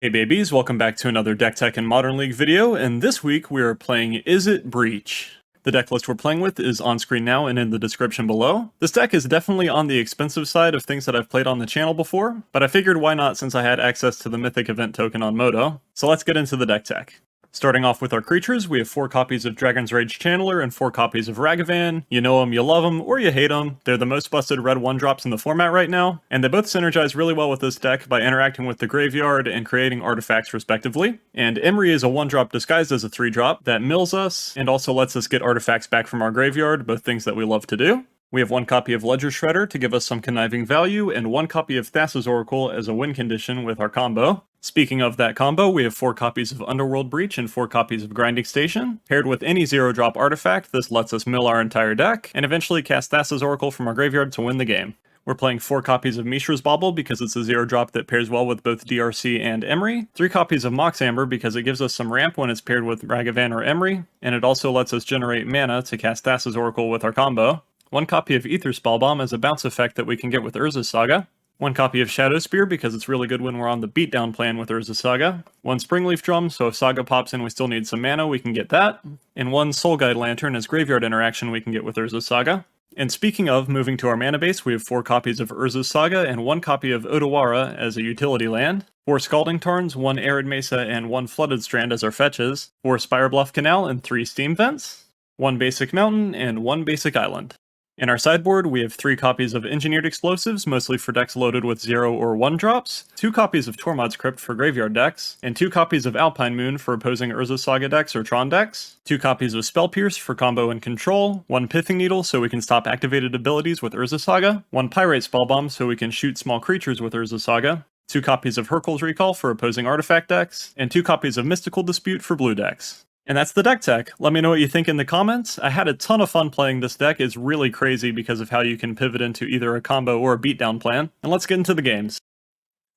Hey babies, welcome back to another Deck Tech and Modern League video, and this week we are playing Izzet Breach. The deck list we're playing with is on screen now and in the description below. This deck is definitely on the expensive side of things that I've played on the channel before, but I figured why not since I had access to the Mythic event token on Moto. So let's get into the deck tech. Starting off with our creatures, we have 4 copies of Dragon's Rage Channeler and 4 copies of Ragavan. You know them, you love them, or you hate them. They're the most busted red 1-drops in the format right now, and they both synergize really well with this deck by interacting with the graveyard and creating artifacts respectively. And Emery is a 1-drop disguised as a 3-drop that mills us and also lets us get artifacts back from our graveyard, both things that we love to do. We have 1 copy of Ledger Shredder to give us some conniving value, and 1 copy of Thassa's Oracle as a win condition with our combo. Speaking of that combo, we have 4 copies of Underworld Breach and 4 copies of Grinding Station. Paired with any 0-drop artifact, this lets us mill our entire deck, and eventually cast Thassa's Oracle from our graveyard to win the game. We're playing 4 copies of Mishra's Bauble because it's a 0-drop that pairs well with both DRC and Emery, 3 copies of Mox Amber because it gives us some ramp when it's paired with Ragavan or Emery, and it also lets us generate mana to cast Thassa's Oracle with our combo. 1 copy of Aether Spellbomb as a bounce effect that we can get with Urza's Saga. 1 copy of Shadow Spear because it's really good when we're on the beatdown plan with Urza's Saga. 1 Springleaf Drum, so if Saga pops in we still need some mana, we can get that. And 1 Soul Guide Lantern as graveyard interaction we can get with Urza's Saga. And speaking of moving to our mana base, we have 4 copies of Urza's Saga and 1 copy of Odawara as a utility land. 4 Scalding Tarns, 1 Arid Mesa, and 1 Flooded Strand as our fetches. 4 Spire Bluff Canal and 3 Steam Vents. 1 Basic Mountain and 1 Basic Island. In our sideboard, we have 3 copies of Engineered Explosives, mostly for decks loaded with 0 or 1 drops, 2 copies of Tormod's Crypt for graveyard decks, and 2 copies of Alpine Moon for opposing Urza's Saga decks or Tron decks, 2 copies of Spell Pierce for combo and control, 1 Pithing Needle so we can stop activated abilities with Urza's Saga, 1 Pyrite Spellbomb so we can shoot small creatures with Urza's Saga, 2 copies of Hurkyl's Recall for opposing artifact decks, and 2 copies of Mystical Dispute for blue decks. And that's the deck tech. Let me know what you think in the comments. I had a ton of fun playing this deck. It's really crazy because of how you can pivot into either a combo or a beatdown plan. And let's get into the games.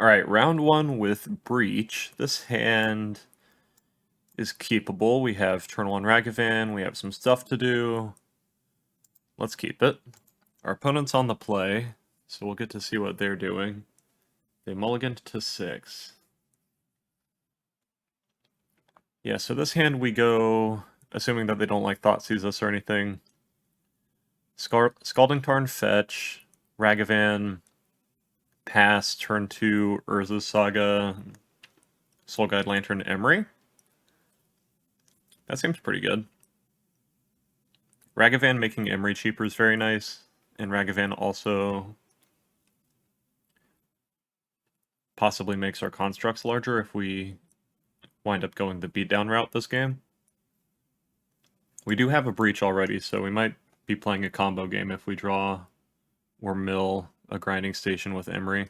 Alright, round 1 with Breach. This hand is keepable. We have turn 1 Ragavan, we have some stuff to do. Let's keep it. Our opponent's on the play, so we'll get to see what they're doing. They mulligan to 6. Yeah, so this hand we go, assuming that they don't like Thoughtseize us or anything. Scalding Tarn fetch, Ragavan, pass, turn 2, Urza's Saga, Soul Guide Lantern, Emery. That seems pretty good. Ragavan making Emery cheaper is very nice, and Ragavan also possibly makes our constructs larger if we wind up going the beatdown route this game. We do have a Breach already, so we might be playing a combo game if we draw or mill a Grinding Station with Emery.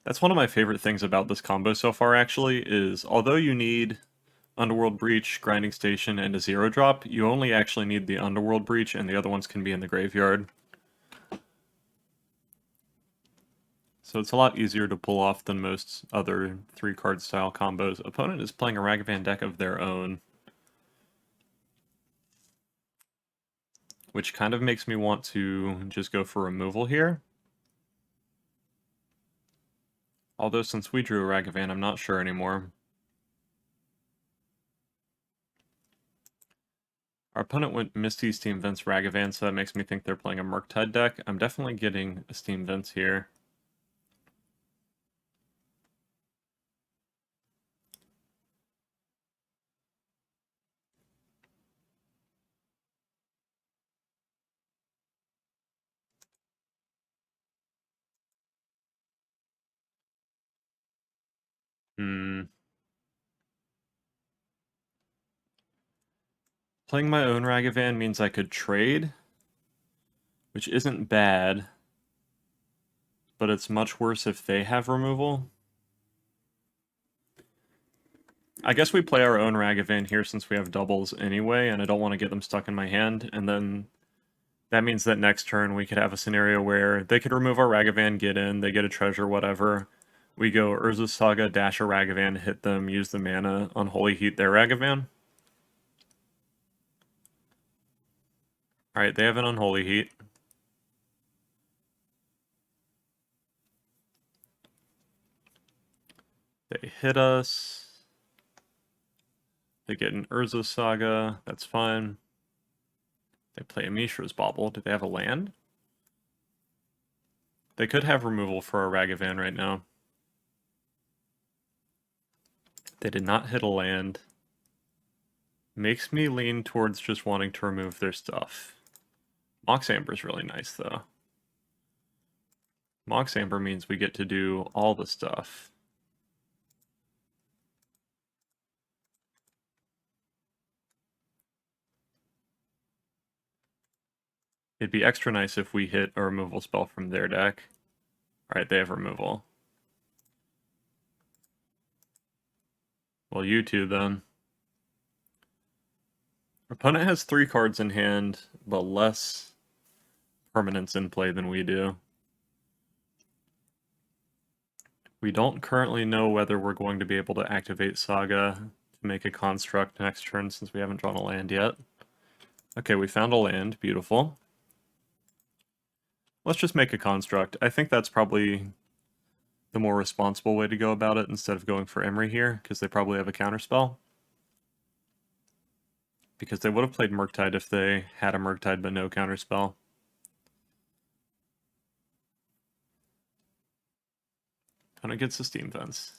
That's one of my favorite things about this combo so far, actually, is although you need Underworld Breach, Grinding Station, and a 0-drop, you only actually need the Underworld Breach, and the other ones can be in the graveyard. So it's a lot easier to pull off than most other 3-card style combos. Opponent is playing a Ragavan deck of their own, which kind of makes me want to just go for removal here. Although since we drew a Ragavan, I'm not sure anymore. Our opponent went Misty, Steam Vents, Ragavan, so that makes me think they're playing a Murktide deck. I'm definitely getting a Steam Vents here. Playing my own Ragavan means I could trade, which isn't bad, but it's much worse if they have removal. I guess we play our own Ragavan here since we have doubles anyway, and I don't want to get them stuck in my hand, and then that means that next turn we could have a scenario where they could remove our Ragavan, get in, they get a treasure, whatever. We go Urza's Saga, dash a Ragavan, hit them, use the mana, Unholy Heat their Ragavan. Alright, they have an Unholy Heat. They hit us. They get an Urza Saga. That's fine. They play a Mishra's Bauble. Do they have a land? They could have removal for a Ragavan right now. They did not hit a land. Makes me lean towards just wanting to remove their stuff. Mox Amber's really nice, though. Mox Amber means we get to do all the stuff. It'd be extra nice if we hit a removal spell from their deck. Alright, they have removal. Well, you two then. Opponent has 3 cards in hand, but less permanents in play than we do. We don't currently know whether we're going to be able to activate Saga to make a construct next turn since we haven't drawn a land yet. Okay, we found a land. Beautiful. Let's just make a construct. I think that's probably the more responsible way to go about it instead of going for Emery here, because they probably have a counterspell. Because they would have played Murktide if they had a Murktide but no counterspell. Opponent gets the Steam Vents.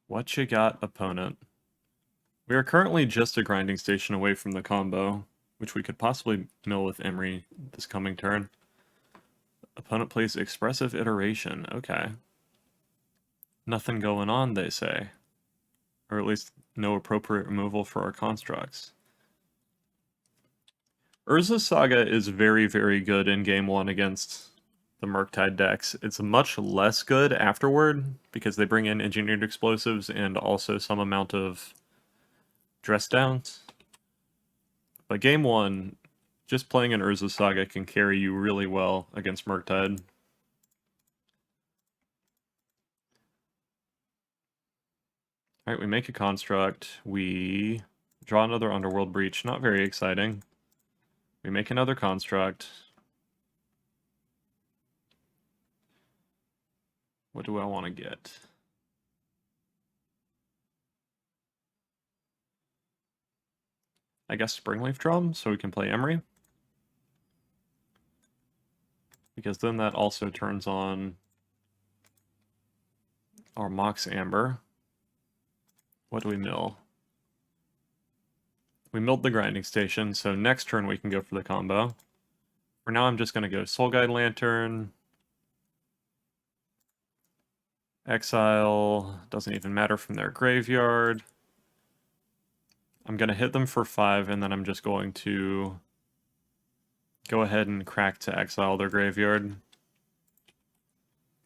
What you got, opponent? We are currently just a grinding station away from the combo, which we could possibly mill with Emery this coming turn. Opponent plays Expressive Iteration. Okay. Nothing going on, they say. Or at least no appropriate removal for our constructs. Urza Saga is very, very good in game 1 against the Murktide decks. It's much less good afterward, because they bring in engineered explosives and also some amount of dress downs. But game 1, just playing an Urza Saga can carry you really well against Murktide. Alright, we make a construct. We draw another Underworld Breach. Not very exciting. We make another construct. What do I want to get? I guess Springleaf Drum, so we can play Emery. Because then that also turns on our Mox Amber. What do we mill? We milled the grinding station, so next turn we can go for the combo. For now I'm just going to go Soul Guide Lantern. Exile, doesn't even matter from their graveyard. I'm going to hit them for 5, and then I'm just going to go ahead and crack to exile their graveyard.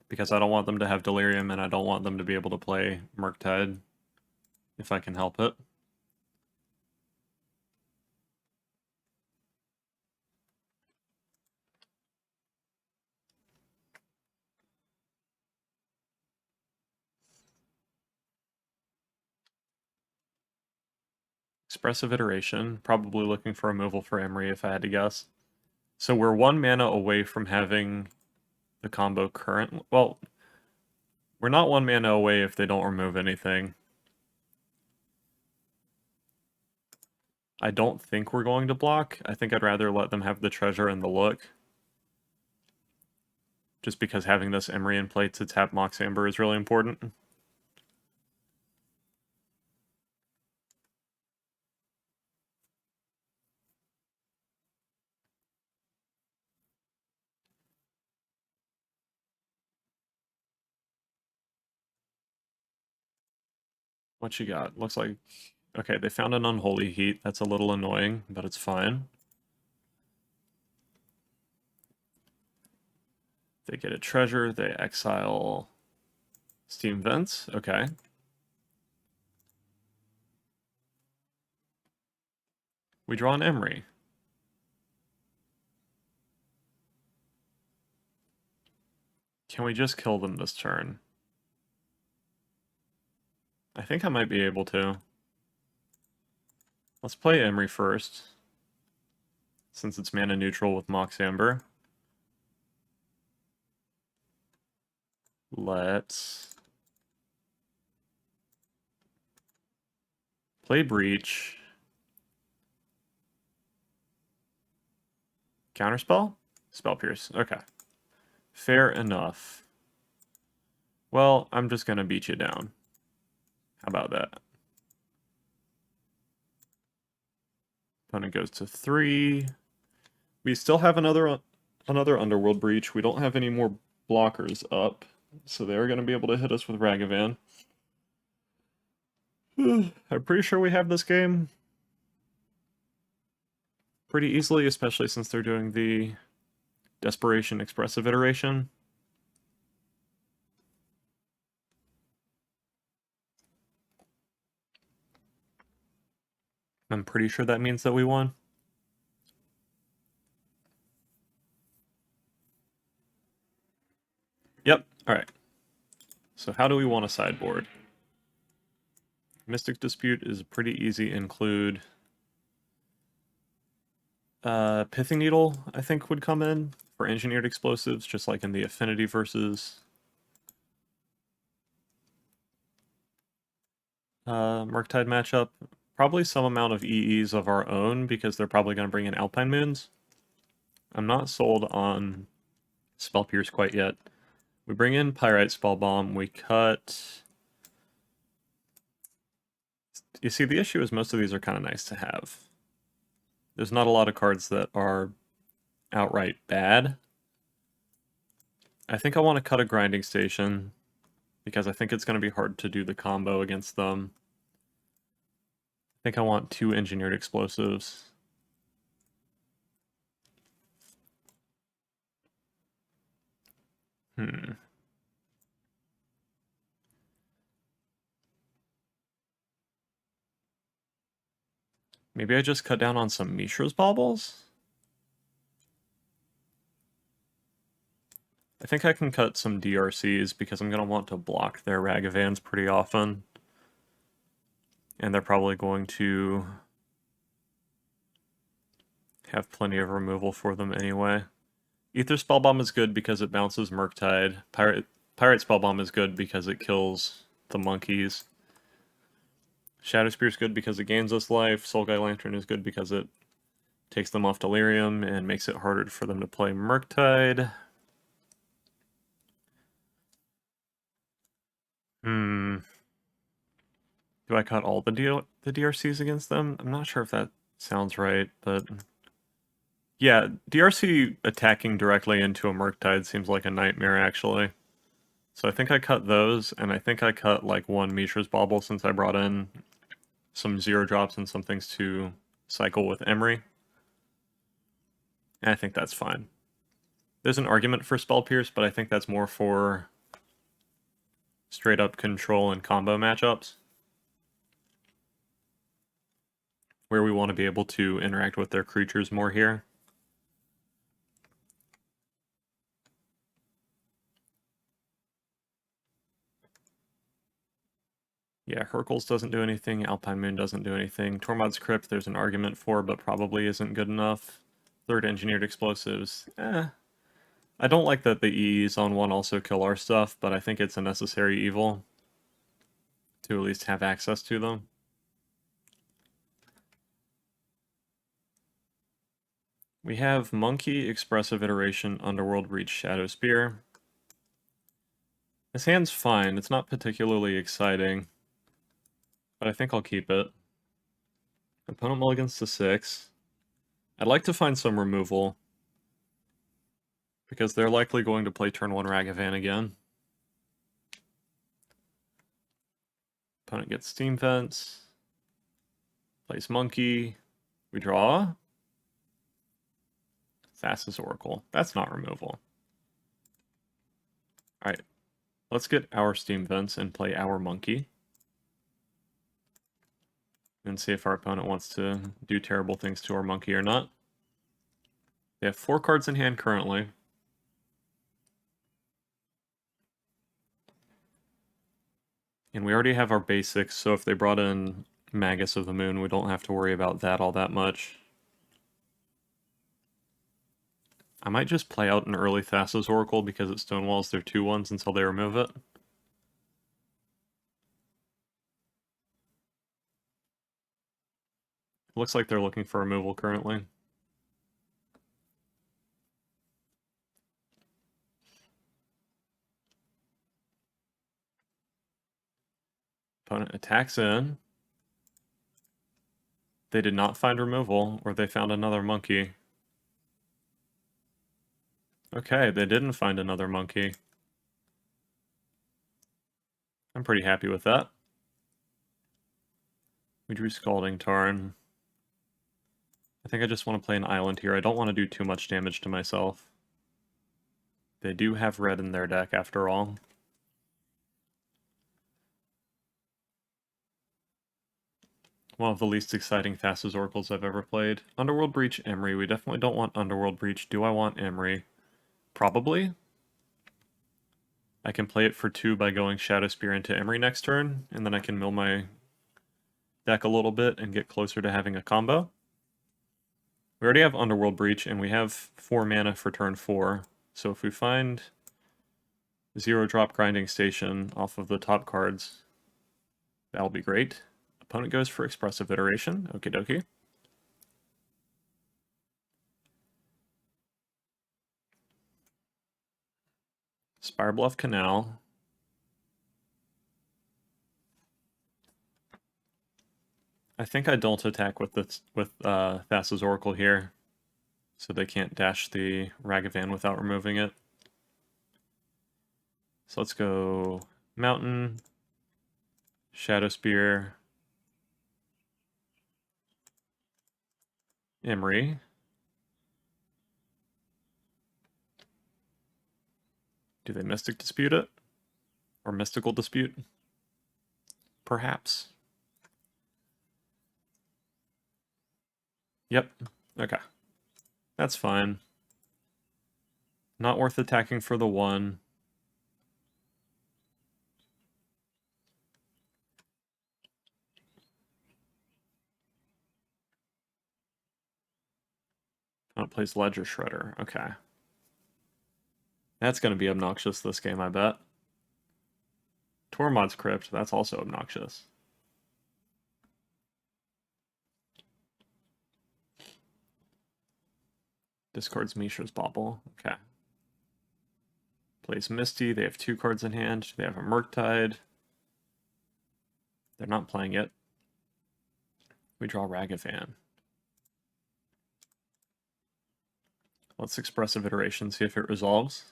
Because I don't want them to have Delirium, and I don't want them to be able to play Murktide, if I can help it. Expressive Iteration, probably looking for removal for Emery if I had to guess. So we're 1 mana away from having the combo current. Well, we're not 1 mana away if they don't remove anything. I don't think we're going to block. I think I'd rather let them have the treasure and the look. Just because having this Emery in play to tap Mox Amber is really important. What you got? Looks like... Okay, they found an Unholy Heat. That's a little annoying, but it's fine. They get a treasure, they exile Steam Vents. Okay. We draw an Emery. Can we just kill them this turn? I think I might be able to. Let's play Emery first, since it's mana neutral with Mox Amber. Let's play Breach. Counterspell? Spell Pierce. Okay. Fair enough. Well, I'm just going to beat you down. How about that? Opponent goes to 3. We still have another Underworld Breach. We don't have any more blockers up, so they're going to be able to hit us with Ragavan. I'm pretty sure we have this game pretty easily, especially since they're doing the Desperation Expressive iteration. I'm pretty sure that means that we won. Yep, alright. So how do we want to sideboard? Mystic Dispute is a pretty easy include. Pithing Needle, I think, would come in for engineered explosives, just like in the Affinity versus Murktide matchup. Probably some amount of EEs of our own, because they're probably going to bring in Alpine Moons. I'm not sold on Spell Pierce quite yet. We bring in Pyrite Spell Bomb, we cut... You see, the issue is most of these are kind of nice to have. There's not a lot of cards that are outright bad. I think I want to cut a Grinding Station, because I think it's going to be hard to do the combo against them. I think I want 2 Engineered Explosives. Maybe I just cut down on some Mishra's Baubles? I think I can cut some DRCs because I'm going to want to block their Ragavans pretty often. And they're probably going to have plenty of removal for them anyway. Ether Spellbomb is good because it bounces Murktide. Pirate Spellbomb is good because it kills the monkeys. Shadow Spear is good because it gains us life. Soulguy Lantern is good because it takes them off Delirium and makes it harder for them to play Murktide. Do I cut all the DRCs against them? I'm not sure if that sounds right, but... Yeah, DRC attacking directly into a Murktide seems like a nightmare, actually. So I think I cut those, and I think I cut like 1 Mishra's Bauble since I brought in some 0-drops and some things to cycle with Emery. And I think that's fine. There's an argument for Spell Pierce, but I think that's more for straight up control and combo matchups, where we want to be able to interact with their creatures more here. Yeah, Hercules doesn't do anything, Alpine Moon doesn't do anything. Tormod's Crypt there's an argument for, but probably isn't good enough. 3rd Engineered Explosives, I don't like that the E's on 1 also kill our stuff, but I think it's a necessary evil to at least have access to them. We have Monkey, Expressive Iteration, Underworld Reach, Shadow Spear. This hand's fine, it's not particularly exciting, but I think I'll keep it. Opponent mulligans to 6. I'd like to find some removal, because they're likely going to play turn 1 Ragavan again. Opponent gets Steam Vents. Plays Monkey. We draw. Thassa's Oracle. That's not removal. Alright. Let's get our Steam Vents and play our Monkey. And see if our opponent wants to do terrible things to our Monkey or not. They have 4 cards in hand currently. And we already have our basics, so if they brought in Magus of the Moon, we don't have to worry about that all that much. I might just play out an early Thassa's Oracle because it stonewalls their 2/1s until they remove it. Looks like they're looking for removal currently. Opponent attacks in. They did not find removal, or they found another monkey. Okay, they didn't find another monkey. I'm pretty happy with that. We drew Scalding Tarn. I think I just want to play an island here. I don't want to do too much damage to myself. They do have red in their deck, after all. One of the least exciting Thassa's Oracles I've ever played. Underworld Breach, Emery. We definitely don't want Underworld Breach. Do I want Emery? Probably. I can play it for 2 by going Shadow Spear into Emery next turn, and then I can mill my deck a little bit and get closer to having a combo. We already have Underworld Breach, and we have 4 mana for turn 4, so if we find 0-drop Grinding Station off of the top cards, that'll be great. Opponent goes for Expressive Iteration. Okie dokie. Spirebluff Canal. I think I don't attack with Thassa's Oracle here, so they can't dash the Ragavan without removing it. So let's go Mountain, Shadow Spear, Emery. Do they Mystic Dispute it? Or Mystical Dispute? Perhaps. Yep. Okay. That's fine. Not worth attacking for the 1. Opponent plays Ledger Shredder. Okay. That's going to be obnoxious this game, I bet. Tormod's Crypt, that's also obnoxious. Discards Mishra's Bauble. Okay. Plays Misty. They have 2 cards in hand. They have a Murktide. They're not playing it. We draw Ragavan. Let's Expressive Iteration, see if it resolves.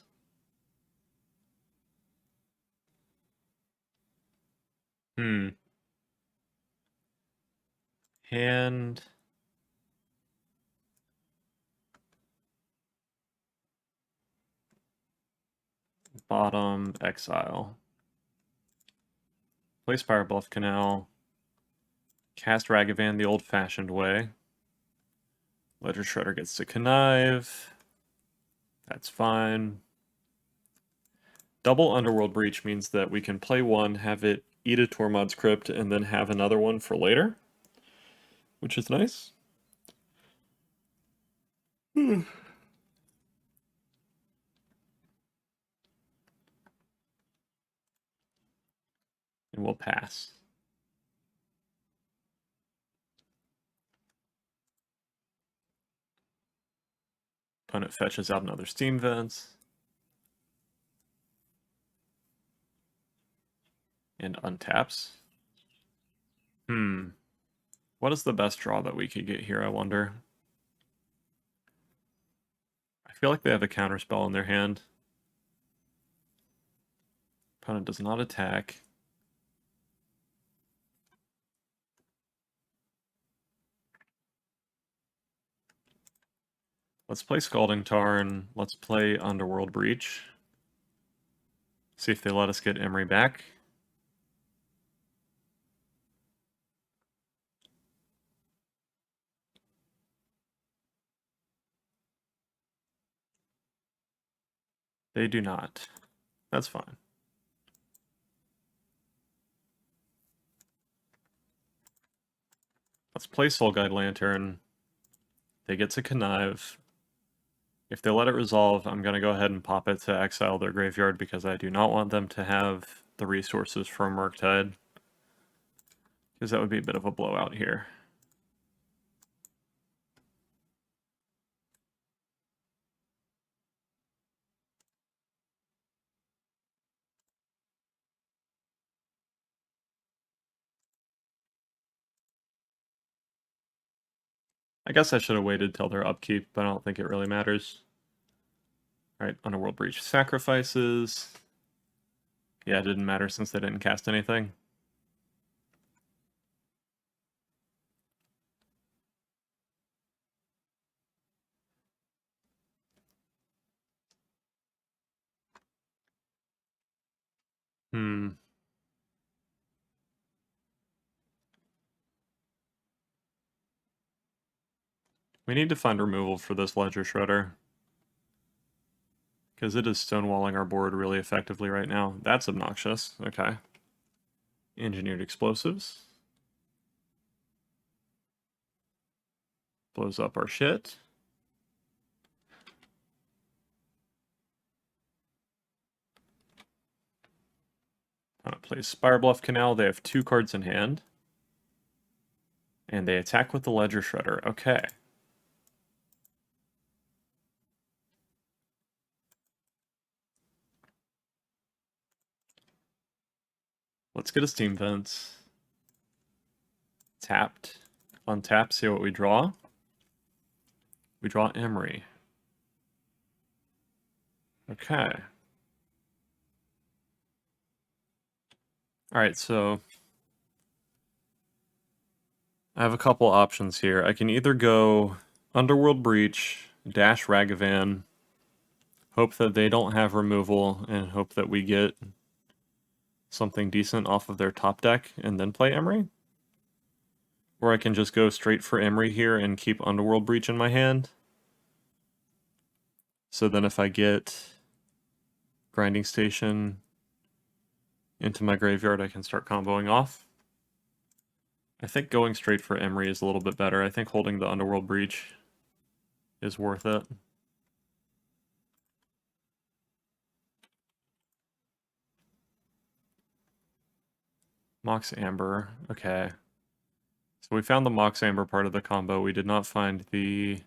Hand. Bottom, exile. Play Spirebluff Canal. Cast Ragavan the old-fashioned way. Ledger Shredder gets to connive. That's fine. Double Underworld Breach means that we can play 1, have it eat a Tormod's Crypt, and then have another one for later, which is nice. And we'll pass. Opponent fetches out another Steam Vents. And untaps. What is the best draw that we could get here, I wonder? I feel like they have a counterspell in their hand. Opponent does not attack. Let's play Scalding Tarn. Let's play Underworld Breach. See if they let us get Emery back. They do not. That's fine. Let's play Soul Guide Lantern. They get to connive. If they let it resolve, I'm going to go ahead and pop it to exile their graveyard because I do not want them to have the resources from Murktide, because that would be a bit of a blowout here. I guess I should have waited till their upkeep, but I don't think it really matters. Alright, Underworld Breach sacrifices. Yeah, it didn't matter since they didn't cast anything. Hmm. We need to find removal for this Ledger Shredder, because it is stonewalling our board really effectively right now. That's obnoxious. Okay. Engineered Explosives. Blows up our shit. Plays Spire Bluff Canal. They have 2 cards in hand. And they attack with the Ledger Shredder. Okay. Let's get a Steam Vents. Tapped. Untap, see what we draw. We draw Emery. Okay. Alright, so I have a couple options here. I can either go Underworld Breach, dash Ragavan, hope that they don't have removal, and hope that we get something decent off of their top deck, and then play Emery. Or I can just go straight for Emery here and keep Underworld Breach in my hand. So then if I get Grinding Station into my graveyard, I can start comboing off. I think going straight for Emery is a little bit better. I think holding the Underworld Breach is worth it. Mox Amber, okay. So we found the Mox Amber part of the combo. We did not find the...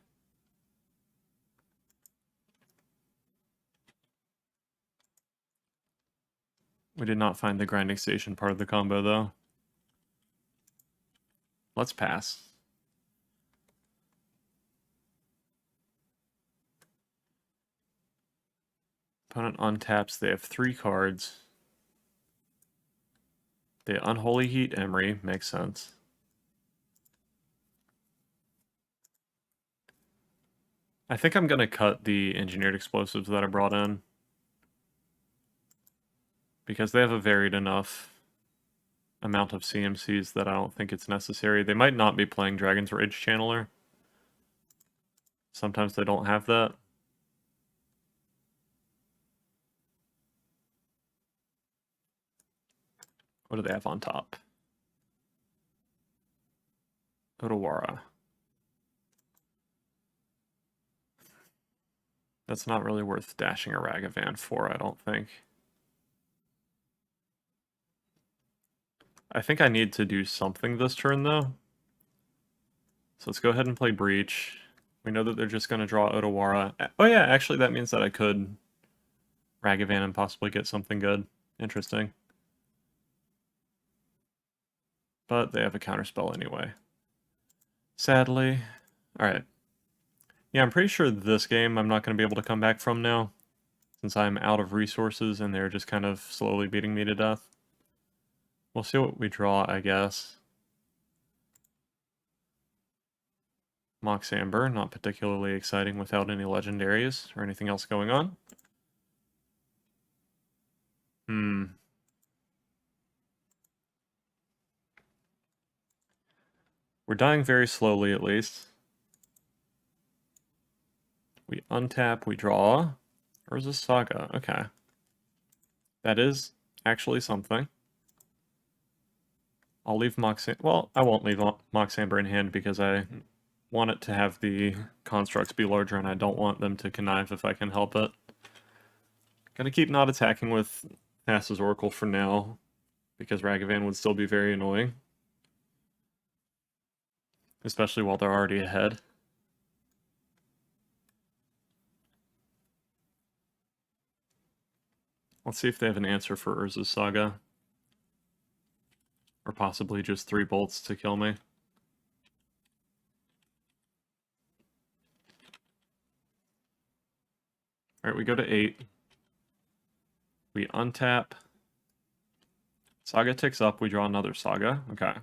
We did not find the Grinding Station part of the combo, though. Let's pass. Opponent untaps. They have 3 cards. They Unholy Heat Emery. Makes sense. I think I'm going to cut the Engineered Explosives that I brought in, because they have a varied enough amount of CMCs that I don't think it's necessary. They might not be playing Dragon's Rage Channeler. Sometimes they don't have that. What do they have on top? Otawara. That's not really worth dashing a Ragavan for, I don't think. I think I need to do something this turn, though. So let's go ahead and play Breach. We know that they're just going to draw Otawara. Oh yeah, actually that means that I could Ragavan and possibly get something good. Interesting. But they have a counterspell anyway. Sadly. Alright. Yeah, I'm pretty sure this game I'm not going to be able to come back from now, since I'm out of resources and they're just kind of slowly beating me to death. We'll see what we draw, I guess. Mox Amber, not particularly exciting without any legendaries or anything else going on. We're dying very slowly, at least. We untap, we draw. Urza's Saga, okay. That is actually something. I'll leave Mox... Well, I won't leave Mox Amber in hand because I want it to have the constructs be larger, and I don't want them to connive if I can help it. Gonna keep not attacking with Thassa's Oracle for now, because Ragavan would still be very annoying. Especially while they're already ahead. Let's see if they have an answer for Urza's Saga. Or possibly just 3 bolts to kill me. Alright, we go to 8. We untap. Saga ticks up, we draw another Saga. Okay.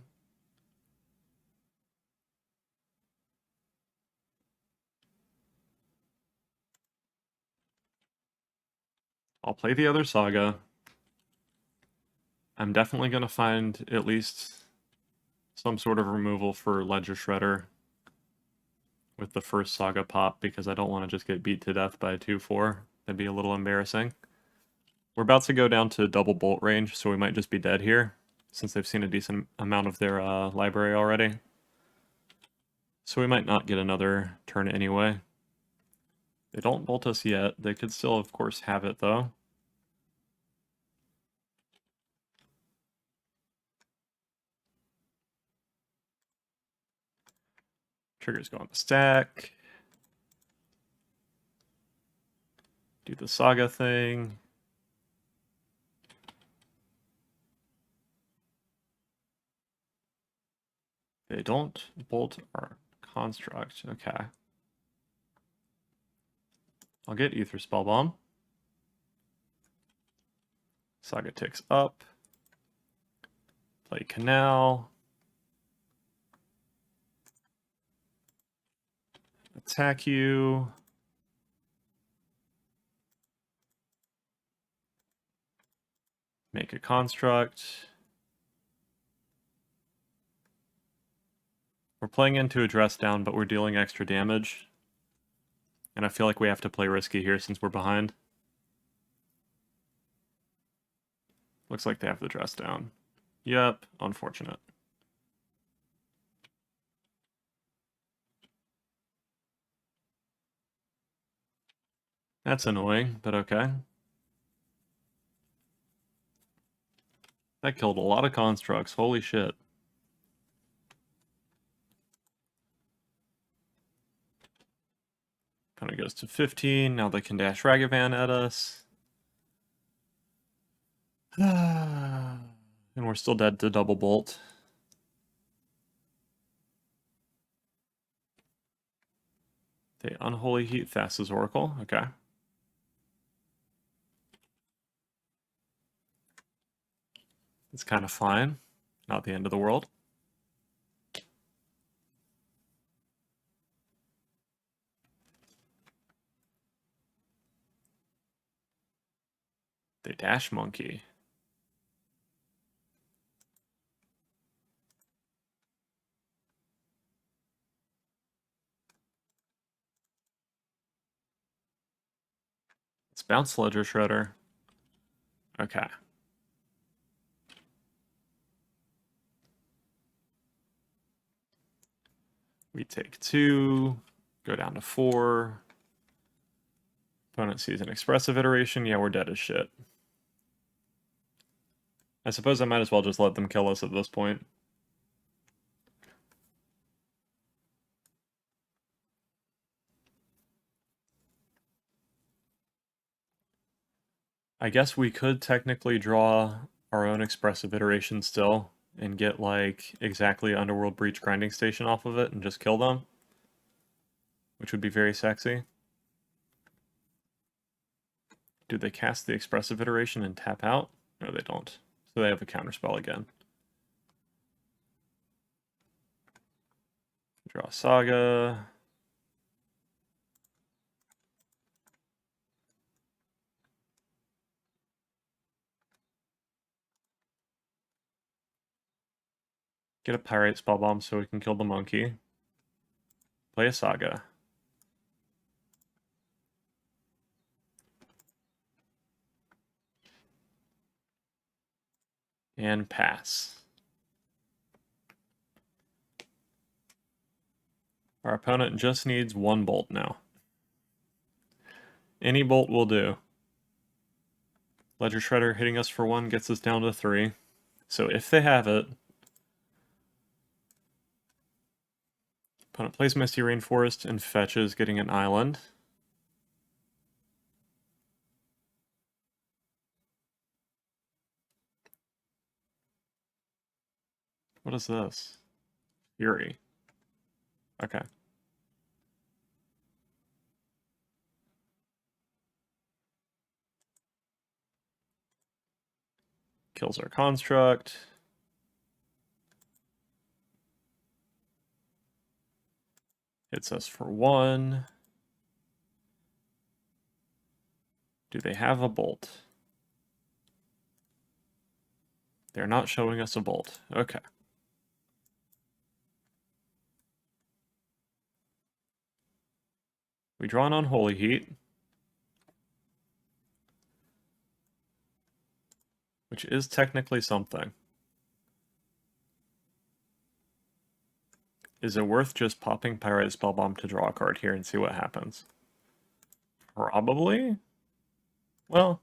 I'll play the other Saga. I'm definitely going to find at least some sort of removal for Ledger Shredder with the first Saga pop, because I don't want to just get beat to death by a 2-4. That'd be a little embarrassing. We're about to go down to double bolt range, so we might just be dead here, since they've seen a decent amount of their library already. So we might not get another turn anyway. They don't bolt us yet. They could still, of course, have it, though. Triggers go on the stack. Do the Saga thing. They don't bolt our construct. Okay. I'll get Ether Spellbomb. Saga ticks up. Play Canal. Attack you. Make a construct. We're playing into a dress down, but we're dealing extra damage. And I feel like we have to play risky here since we're behind. Looks like they have the dress down. Yep, unfortunate. That's annoying, but okay. That killed a lot of constructs, holy shit. Opponent goes to 15, now they can dash Ragavan at us. And we're still dead to double bolt. They Unholy Heat Thassa's Oracle, okay. It's kind of fine, not the end of the world. They dash Monkey. Let's bounce Ledger Shredder. Okay. We take 2, go down to 4. Opponent sees an expressive iteration. Yeah, we're dead as shit. I suppose I might as well just let them kill us at this point. I guess we could technically draw our own expressive iteration still and get like exactly Underworld Breach Grinding Station off of it and just kill them, which would be very sexy. Do they cast the expressive iteration and tap out? No, they don't. So they have a counterspell again. Draw Saga. Get a Pyrite Spellbomb so we can kill the monkey. Play a Saga. And pass. Our opponent just needs one bolt now. Any bolt will do. Ledger Shredder hitting us for 1 gets us down to 3. So if they have it, opponent plays Misty Rainforest and fetches, getting an island. What is this? Fury. Okay. Kills our construct. Hits us for 1. Do they have a bolt? They're not showing us a bolt. Okay. We draw an Unholy Heat, which is technically something. Is it worth just popping Pyrite Spellbomb to draw a card here and see what happens? Probably? Well,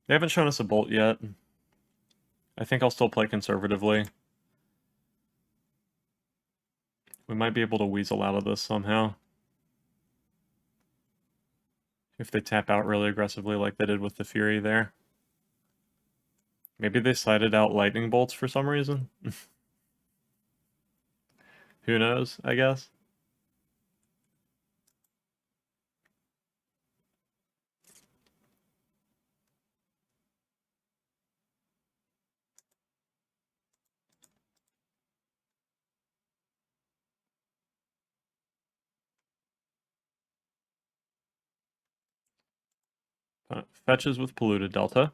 they haven't shown us a bolt yet. I think I'll still play conservatively. We might be able to weasel out of this somehow. If they tap out really aggressively like they did with the Fury there. Maybe they sided out lightning bolts for some reason. Who knows, I guess. Fetches with Polluted Delta.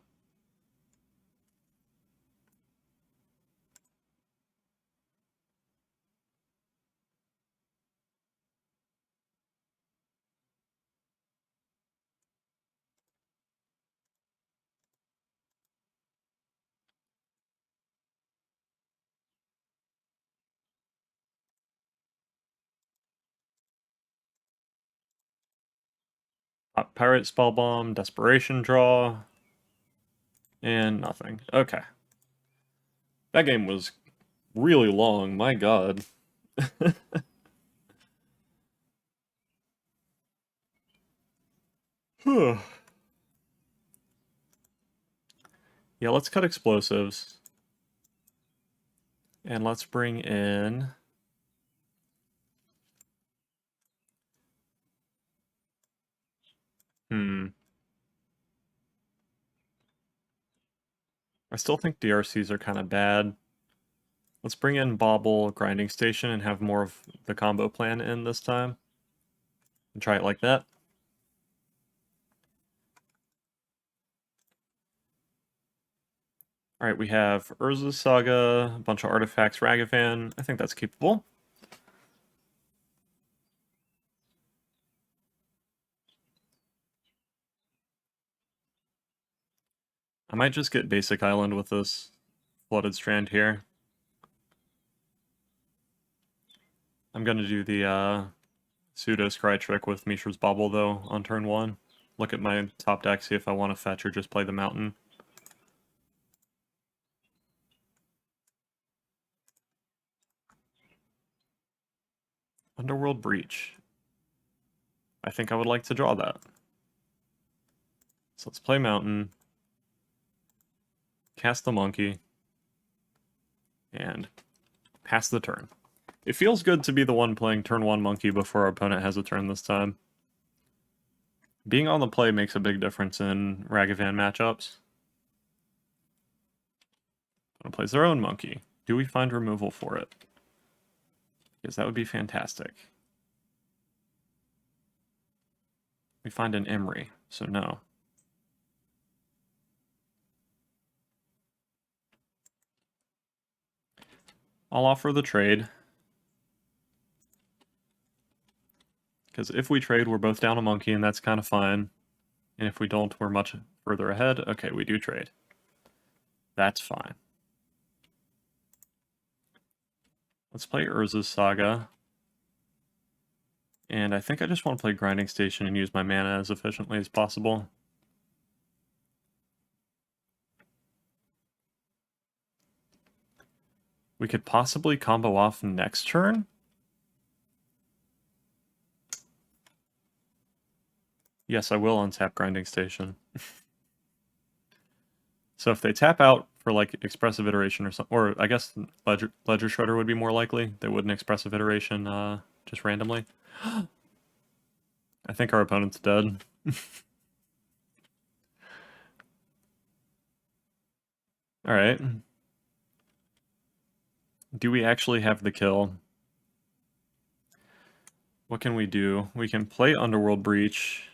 Pirate Spellbomb, Desperation Draw, and nothing. Okay. That game was really long, my god. Yeah, let's cut explosives. And let's bring in... I still think DRCs are kind of bad. Let's bring in Bobble, Grinding Station, and have more of the combo plan in this time. And try it like that. Alright, we have Urza's Saga, a bunch of artifacts, Ragavan. I think that's keepable. I might just get Basic Island with this Flooded Strand here. I'm gonna do the pseudo Scry trick with Mishra's Bobble though on turn 1. Look at my top deck, see if I want to fetch or just play the mountain. Underworld Breach. I think I would like to draw that. So let's play mountain. Cast the monkey. And pass the turn. It feels good to be the one playing turn 1 monkey before our opponent has a turn this time. Being on the play makes a big difference in Ragavan matchups. Opponent plays their own monkey. Do we find removal for it? Because that would be fantastic. We find an Emery, so no. I'll offer the trade. Because if we trade, we're both down a monkey, and that's kind of fine. And if we don't, we're much further ahead. Okay, we do trade. That's fine. Let's play Urza's Saga. And I think I just want to play Grinding Station and use my mana as efficiently as possible. We could possibly combo off next turn. Yes, I will untap Grinding Station. So if they tap out for like Expressive Iteration or something, or I guess Ledger Shredder would be more likely. They wouldn't Expressive Iteration just randomly. I think our opponent's dead. Alright. Do we actually have the kill? What can we do? We can play Underworld Breach.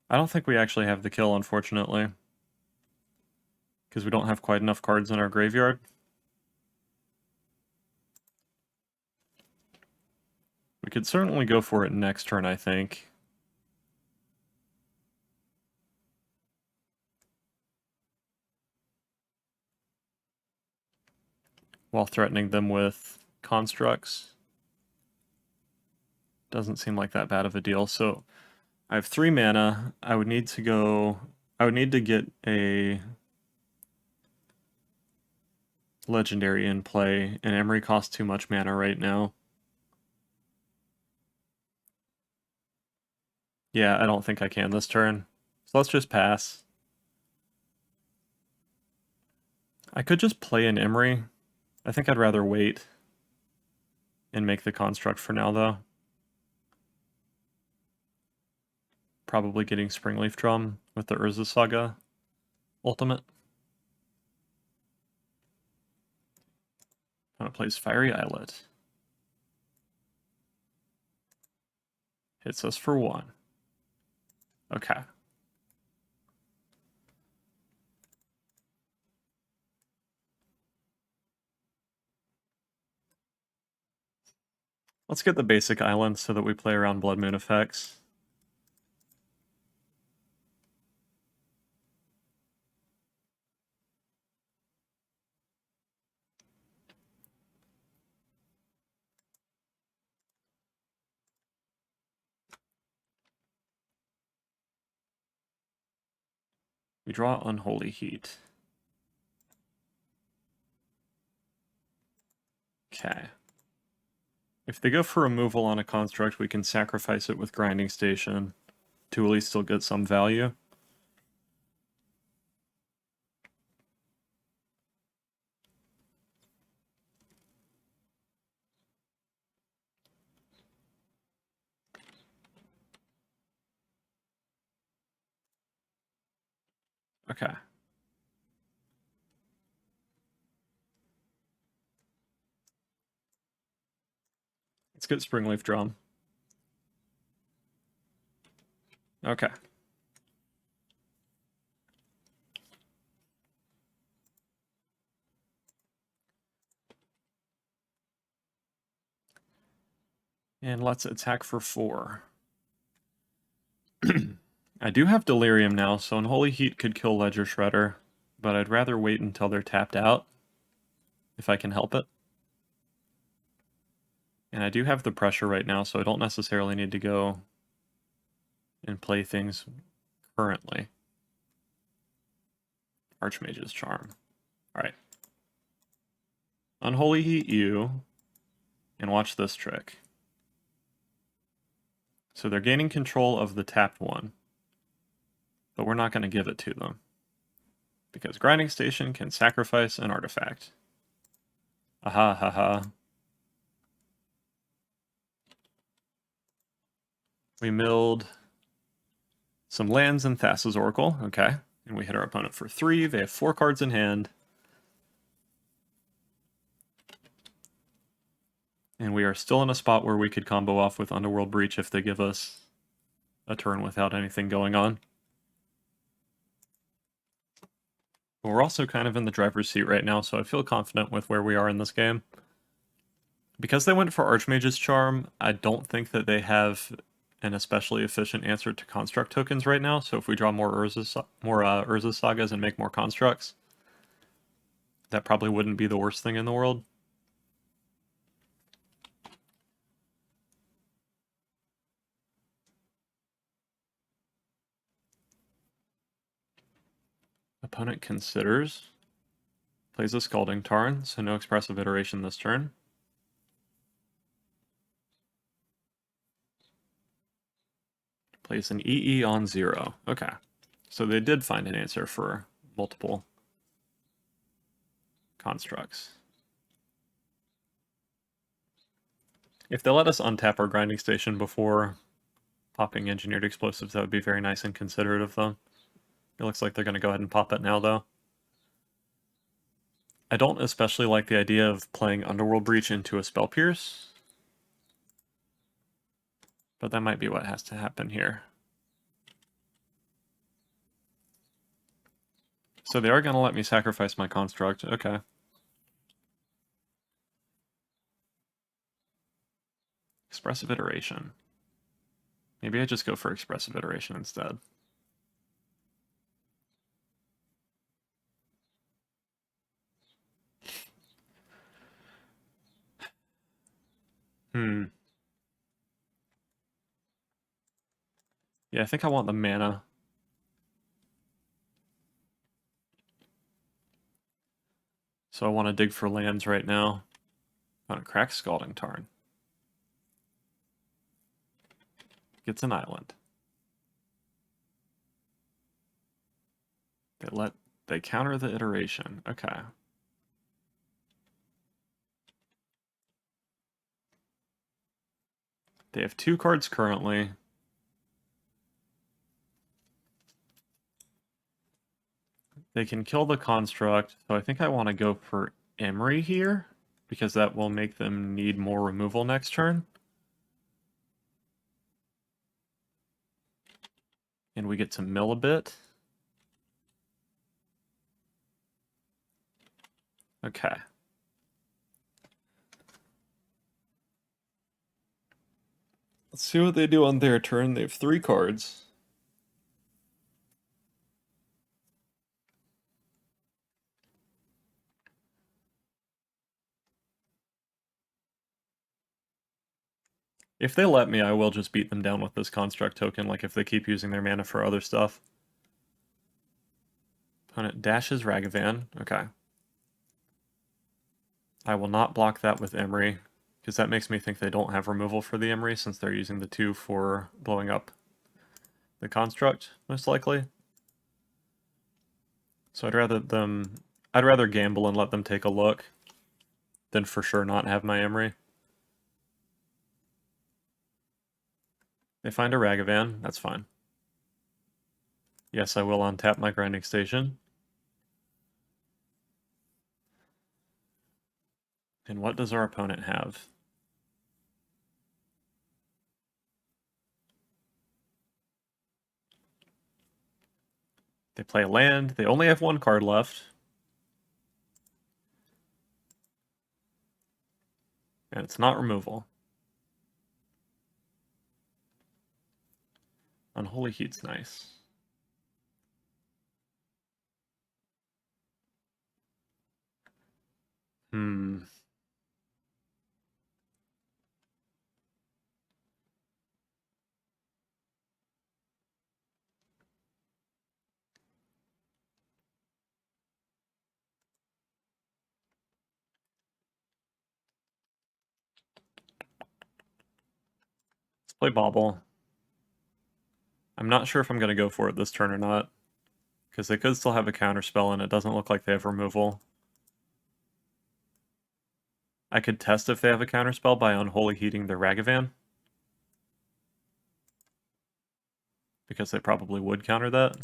I don't think we actually have the kill, unfortunately. Because we don't have quite enough cards in our graveyard. We could certainly go for it next turn, I think. While threatening them with constructs. Doesn't seem like that bad of a deal. So I have 3 mana. I would need to get a legendary in play, and Emery costs too much mana right now. Yeah, I don't think I can this turn. So let's just pass. I could just play an Emery. I think I'd rather wait and make the construct for now, though. Probably getting Springleaf Drum with the Urza Saga ultimate. Opponent plays Fiery Islet. Hits us for 1. Okay. Let's get the basic island so that we play around Blood Moon effects. We draw Unholy Heat. Okay. If they go for removal on a construct, we can sacrifice it with Grinding Station to at least still get some value. Okay. Let's get Springleaf Drum. Okay. And let's attack for 4. I do have Delirium now, so Unholy Heat could kill Ledger Shredder, but I'd rather wait until they're tapped out, if I can help it. And I do have the pressure right now, so I don't necessarily need to go and play things currently. Archmage's Charm. Alright. Unholy Heat you, and watch this trick. So they're gaining control of the tapped one, but we're not going to give it to them, because Grinding Station can sacrifice an artifact. Aha, haha. We milled some lands in Thassa's Oracle, okay. And we hit our opponent for 3. They have 4 cards in hand. And we are still in a spot where we could combo off with Underworld Breach if they give us a turn without anything going on. But we're also kind of in the driver's seat right now, so I feel confident with where we are in this game. Because they went for Archmage's Charm, I don't think that they have an especially efficient answer to construct tokens right now, so if we draw more Urza Sagas and make more constructs, that probably wouldn't be the worst thing in the world. Opponent considers. Plays a Scalding Tarn, so no expressive iteration this turn. Plays an EE on 0. Okay. So they did find an answer for multiple constructs. If they let us untap our grinding station before popping engineered explosives, that would be very nice and considerate of them. It looks like they're going to go ahead and pop it now, though. I don't especially like the idea of playing Underworld Breach into a Spell Pierce, but that might be what has to happen here. So they are going to let me sacrifice my construct. Okay. Expressive iteration. Maybe I just go for expressive iteration instead. Yeah, I think I want the mana. So I want to dig for lands right now. I want to crack Scalding Tarn. Gets an island. They counter the iteration. Okay. They have 2 cards currently. They can kill the construct, so I think I want to go for Emery here, because that will make them need more removal next turn. And we get to mill a bit. Okay. Let's see what they do on their turn. They have 3 cards. If they let me, I will just beat them down with this construct token, like if they keep using their mana for other stuff. Opponent dashes Ragavan. Okay. I will not block that with Emery, because that makes me think they don't have removal for the Emery, since they're using the 2 for blowing up the construct, most likely. So I'd rather gamble and let them take a look than for sure not have my Emery. They find a Ragavan, that's fine. Yes, I will untap my grinding station. And what does our opponent have? They play a land. They only have 1 card left. And it's not removal. Unholy Heat's nice. Let's play Bauble. I'm not sure if I'm going to go for it this turn or not, because they could still have a counterspell and it doesn't look like they have removal. I could test if they have a counterspell by Unholy Heating their Ragavan, because they probably would counter that.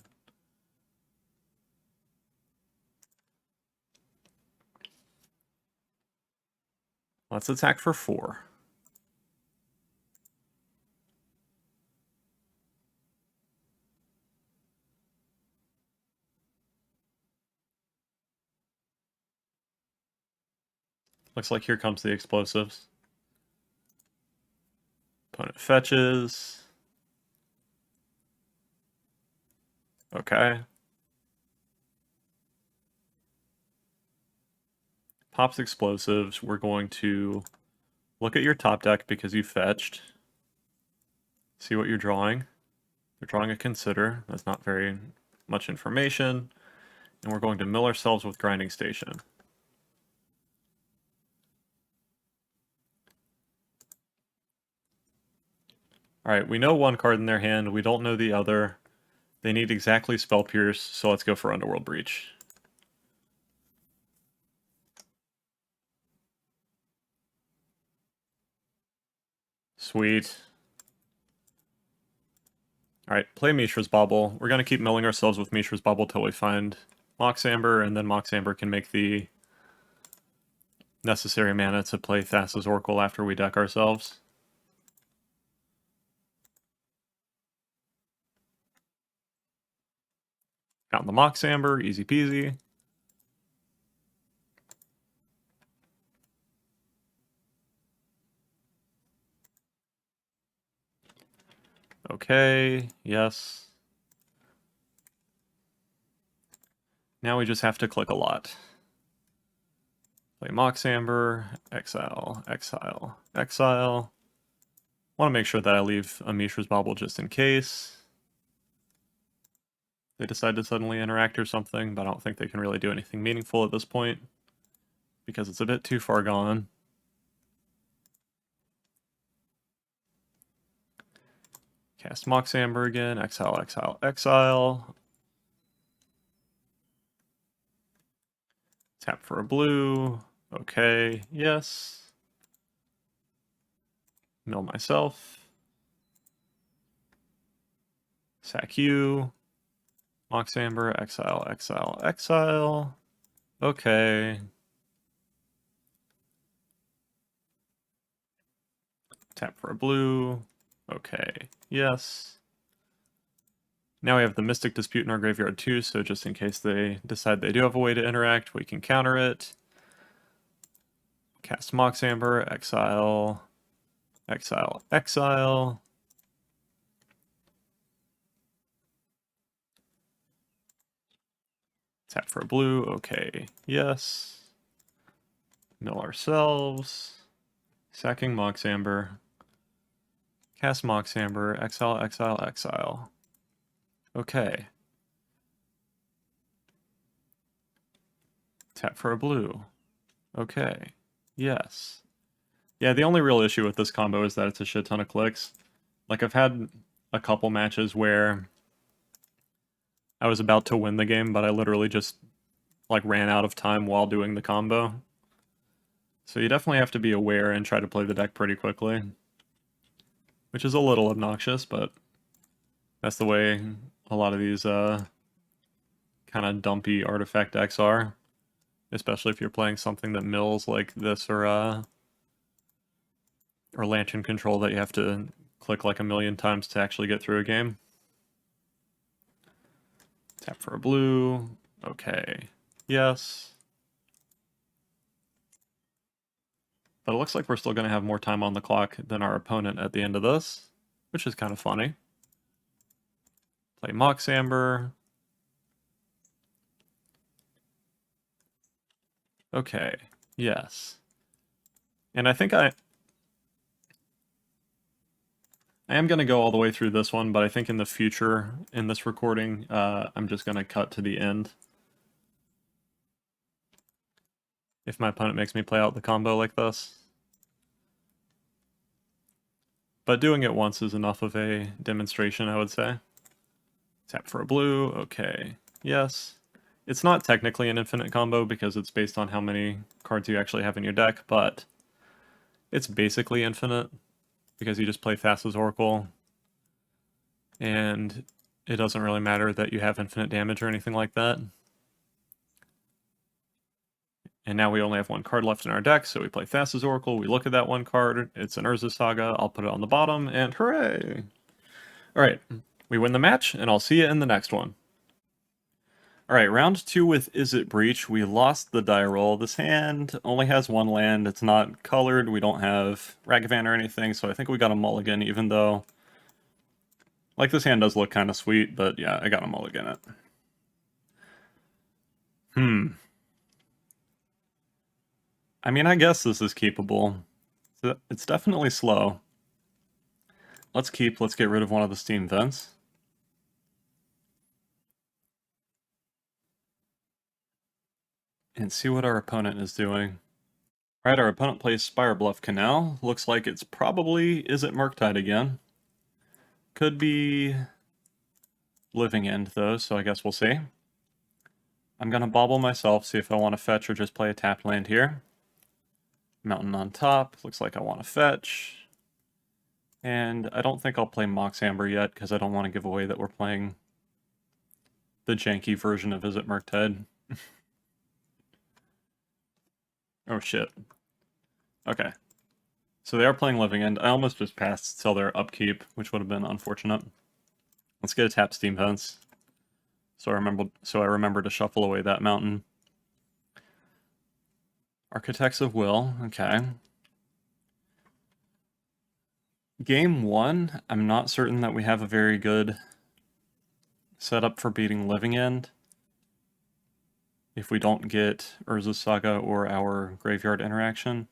Let's attack for 4. Looks like here comes the explosives. Opponent fetches. Okay. Pops explosives. We're going to look at your top deck because you fetched. See what you're drawing. You're drawing a Consider. That's not very much information. and we're going to mill ourselves with Grinding Station. Alright, we know one card in their hand, we don't know the other. They need exactly Spell Pierce, so let's go for Underworld Breach. Sweet. Alright, play Mishra's Bauble. We're going to keep milling ourselves with Mishra's Bauble till we find Mox Amber, and then Mox Amber can make the necessary mana to play Thassa's Oracle after we deck ourselves. Found the Mox Amber, easy peasy. Okay, yes. Now we just have to click a lot. Play Mox Amber, exile, exile, exile. Want to make sure that I leave a Mishra's Bauble just in case they decide to suddenly interact or something, but I don't think they can really do anything meaningful at this point because it's a bit too far gone. Cast Mox Amber again, exile, exile, exile. Tap for a blue. Okay, yes. Mill myself. Sack you. Mox Amber, exile, exile, exile. Okay. Tap for a blue. Okay, yes. Now we have the Mystic Dispute in our graveyard too, so just in case they decide they do have a way to interact, we can counter it. Cast Mox Amber, exile, exile, exile. Tap for a blue, okay, yes. Mill ourselves. Sacking Mox Amber. Cast Mox Amber, exile, exile, exile. Okay. Tap for a blue. Okay. Yes. Yeah, the only real issue with this combo is that it's a shit ton of clicks. Like, I've had a couple matches where I was about to win the game, but I literally just, like, ran out of time while doing the combo. So you definitely have to be aware and try to play the deck pretty quickly. Which is a little obnoxious, but that's the way a lot of these kind of dumpy artifact decks are. Especially if you're playing something that mills like this or Lantern Control that you have to click like a million times to actually get through a game. Tap for a blue. Okay. Yes. But it looks like we're still going to have more time on the clock than our opponent at the end of this, which is kind of funny. Play Mox Amber. Okay. Yes. And I think I am going to go all the way through this one, but I think in the future, in this recording, I'm just going to cut to the end. If my opponent makes me play out the combo like this. But doing it once is enough of a demonstration, I would say. Tap for a blue, okay, yes. It's not technically an infinite combo because it's based on how many cards you actually have in your deck, but it's basically infinite because you just play Thassa's Oracle, and it doesn't really matter that you have infinite damage or anything like that. And now we only have one card left in our deck, so we play Thassa's Oracle, we look at that one card, it's an Urza Saga, I'll put it on the bottom, and hooray! Alright, we win the match, and I'll see you in the next one. Alright, round 2 with Izzet Breach. We lost the die roll. This hand only has one land, it's not colored, we don't have Ragavan or anything, so I think we got a mulligan, even though... Like, this hand does look kind of sweet, but yeah, I got a mulligan it. I mean, I guess this is keepable. It's definitely slow. Let's get rid of one of the steam vents. and see what our opponent is doing. Alright, our opponent plays Spire Bluff Canal. Looks like it's probably Izzet Murktide again. Could be Living End though, so I guess we'll see. I'm gonna bobble myself, see if I want to fetch or just play a tapped land here. Mountain on top, looks like I want to fetch. And I don't think I'll play Mox Amber yet, because I don't want to give away that we're playing the janky version of Izzet Murktide. Oh shit. Okay. So they are playing Living End. I almost just passed till their upkeep, which would have been unfortunate. Let's get a tap Steam Fence. So I remember to shuffle away that mountain. Architects of Will, okay. Game 1, I'm not certain that we have a very good setup for beating Living End. If we don't get Urza's Saga or our Graveyard Interaction.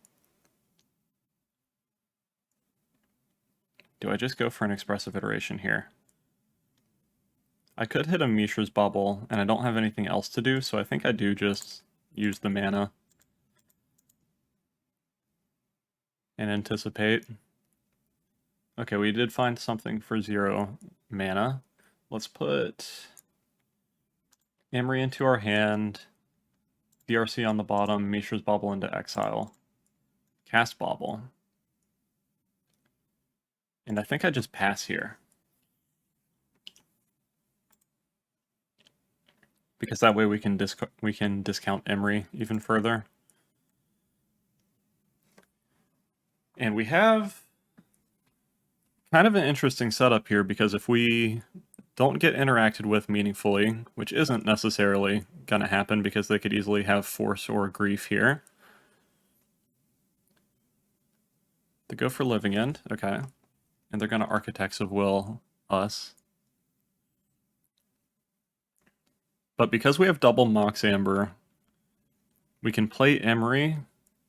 Do I just go for an Expressive Iteration here? I could hit a Mishra's Bubble, and I don't have anything else to do, so I think I do just use the mana and anticipate. Okay, we did find something for 0 mana. Let's put Emery into our hand, DRC on the bottom, Mishra's Bubble into exile, cast Bobble. And I think I just pass here. Because that way we can discount Emery even further. And we have kind of an interesting setup here, because if we don't get interacted with meaningfully, which isn't necessarily going to happen because they could easily have Force or Grief here. They go for Living End, okay. And they're going to Architects of Will us. But because we have double Mox Amber, we can play Emery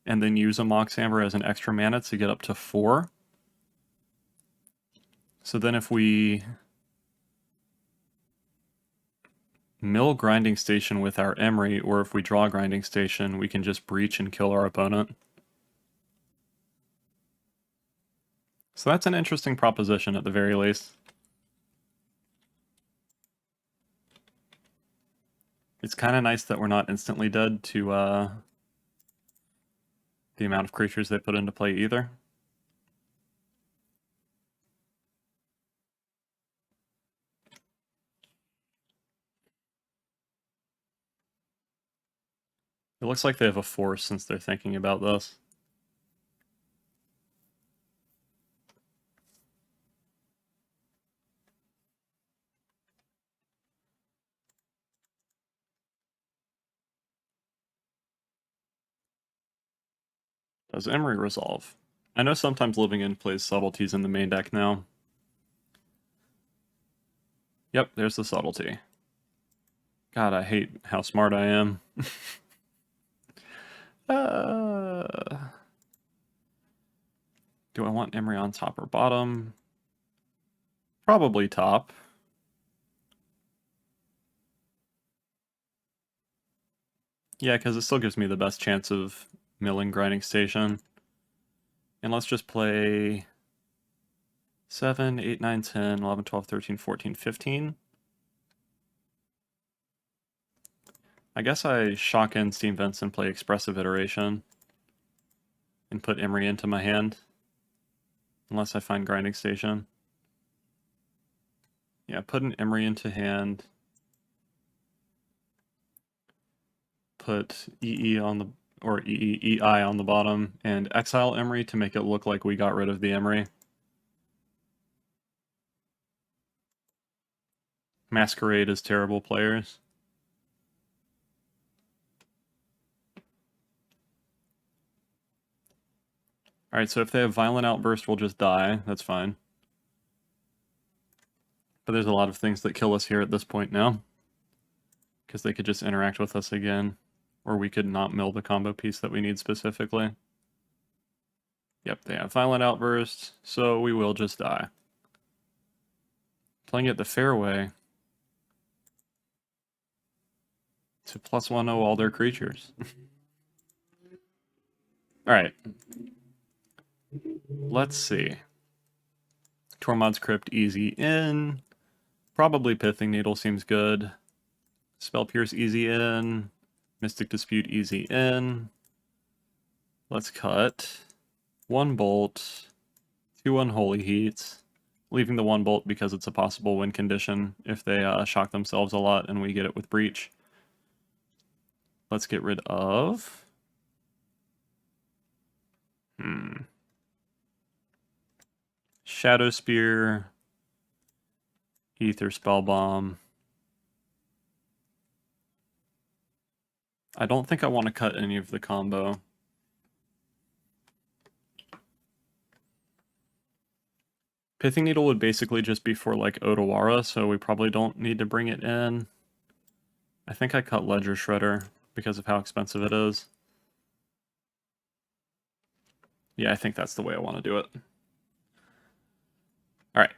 and then use a Mox Amber as an extra mana to get up to 4. So then if we mill Grinding Station with our Emery, or if we draw Grinding Station, we can just breach and kill our opponent. So that's an interesting proposition at the very least. It's kind of nice that we're not instantly dead to the amount of creatures they put into play either. It looks like they have a Force since they're thinking about this. Does Emery resolve? I know sometimes Living End plays Subtleties in the main deck now. Yep, there's the Subtlety. God, I hate how smart I am. Do I want Emery on top or bottom? Probably top. Yeah, because it still gives me the best chance of milling Grinding Station. And let's just play 7, 8, 9, 10, 11, 12, 13, 14, 15. I guess I shock in Steam Vents and play Expressive Iteration and put Emery into my hand. Unless I find Grinding Station. Yeah, put an Emery into hand. Put EE on the, or EI on the bottom, and exile Emery to make it look like we got rid of the Emery. Masquerade is terrible players. Alright, so if they have Violent Outburst, we'll just die. That's fine. But there's a lot of things that kill us here at this point now. Because they could just interact with us again. Or we could not mill the combo piece that we need specifically. Yep, they have Violent Outburst, so we will just die. Playing it the fair way. to +1/0 all their creatures. Alright. Let's see. Tormod's Crypt easy in. Probably Pithing Needle seems good. Spell Pierce easy in. Mystic Dispute easy in. Let's cut. 1 Bolt. 2 Unholy Heats. Leaving the 1 Bolt because it's a possible win condition if they shock themselves a lot and we get it with Breach. Let's get rid of... Shadow Spear. Ether Spellbomb. I don't think I want to cut any of the combo. Pithing Needle would basically just be for like Odawara, so we probably don't need to bring it in. I think I cut Ledger Shredder because of how expensive it is. Yeah, I think that's the way I want to do it. Alright.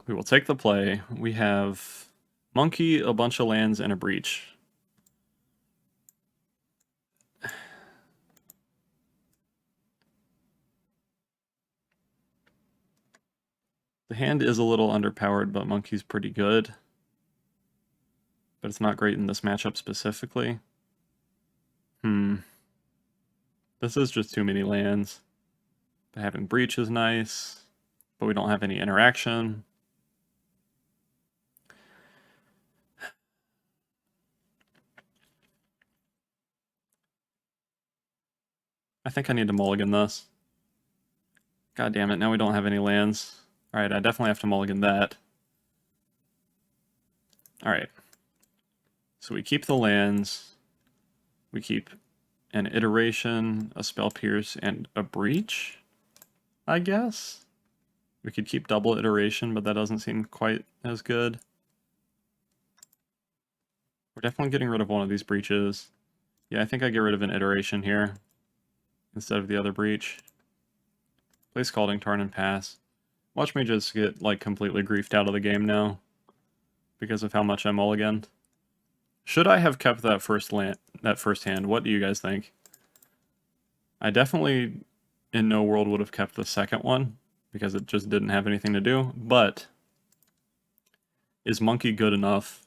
We will take the play. We have Monkey, a bunch of lands, and a Breach. The hand is a little underpowered, but Monkey's pretty good. But it's not great in this matchup specifically. This is just too many lands. But having Breach is nice, but we don't have any interaction. I think I need to mulligan this. God damn it, now we don't have any lands. Alright, I definitely have to mulligan that. Alright. So we keep the lands. We keep an Iteration, a Spell Pierce, and a Breach, I guess? We could keep double Iteration, but that doesn't seem quite as good. We're definitely getting rid of one of these Breaches. Yeah, I think I get rid of an Iteration here instead of the other Breach. Play Scalding Tarn and pass. Watch me just get like completely griefed out of the game now because of how much I mulliganed. Should I have kept that first hand? What do you guys think? I definitely in no world would have kept the second one because it just didn't have anything to do, but is Monkey good enough?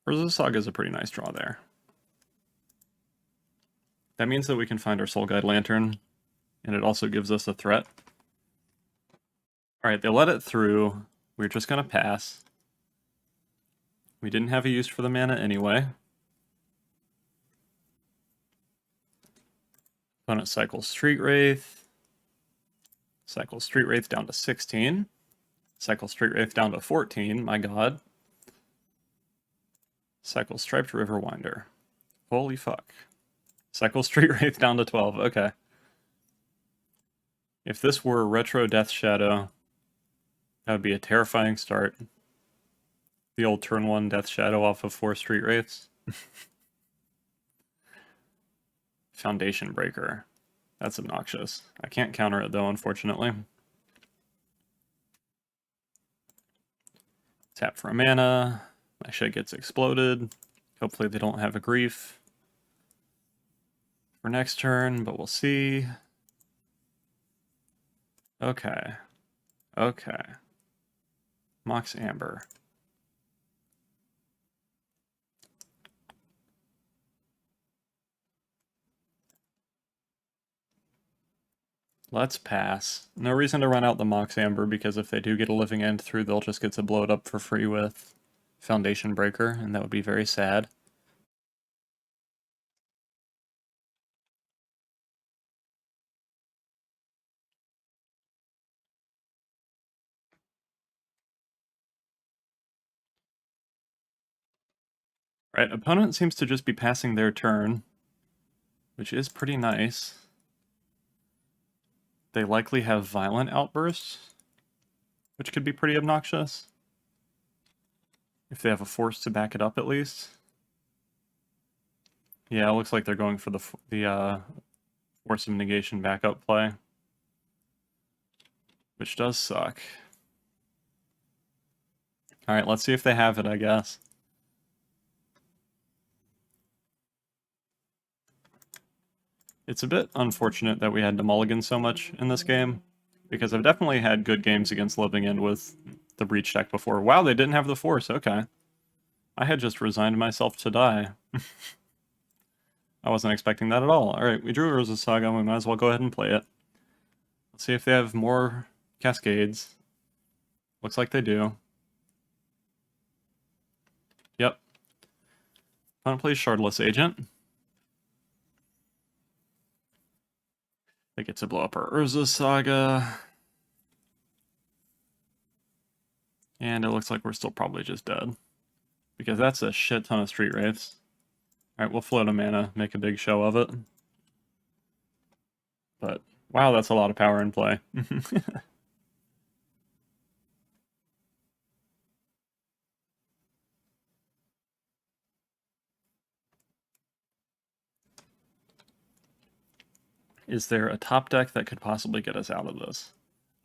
Urza Saga is a pretty nice draw there. That means that we can find our Soul Guide Lantern, and it also gives us a threat. Alright, they let it through. We're just going to pass. We didn't have a use for the mana anyway. Opponent cycles Street Wraith. Cycles Street Wraith down to 16. Cycle Street Wraith down to 14, my god. Cycle Striped Riverwinder. Holy fuck. Cycle Street Wraith down to 12, okay. If this were Retro Death Shadow, that would be a terrifying start. The old turn 1 Death Shadow off of 4 Street Wraiths. Foundation Breaker. That's obnoxious. I can't counter it though, unfortunately. Tap for a mana. My shit gets exploded. Hopefully they don't have a grief for next turn, but we'll see. Okay. Okay. Mox Amber. Let's pass. No reason to run out the Mox Amber, because if they do get a living end through, they'll just get to blow it up for free with Foundation Breaker, and that would be very sad. Right, opponent seems to just be passing their turn, which is pretty nice. They likely have Violent Outbursts, which could be pretty obnoxious. If they have a Force to back it up, at least. Yeah, it looks like they're going for the Force of Negation backup play, which does suck. Alright, let's see if they have it, I guess. It's a bit unfortunate that we had to mulligan so much in this game, because I've definitely had good games against Living End with the Breach deck before. Wow, they didn't have the Force, okay. I had just resigned myself to die. I wasn't expecting that at all. Alright, we drew Urza's Saga, we might as well go ahead and play it. Let's see if they have more Cascades. Looks like they do. Yep. Opponent plays Shardless Agent. They get to blow up our Urza Saga. And it looks like we're still probably just dead. Because that's a shit ton of Street Wraiths. Alright, we'll float a mana, make a big show of it. But, wow, that's a lot of power in play. Is there a top deck that could possibly get us out of this?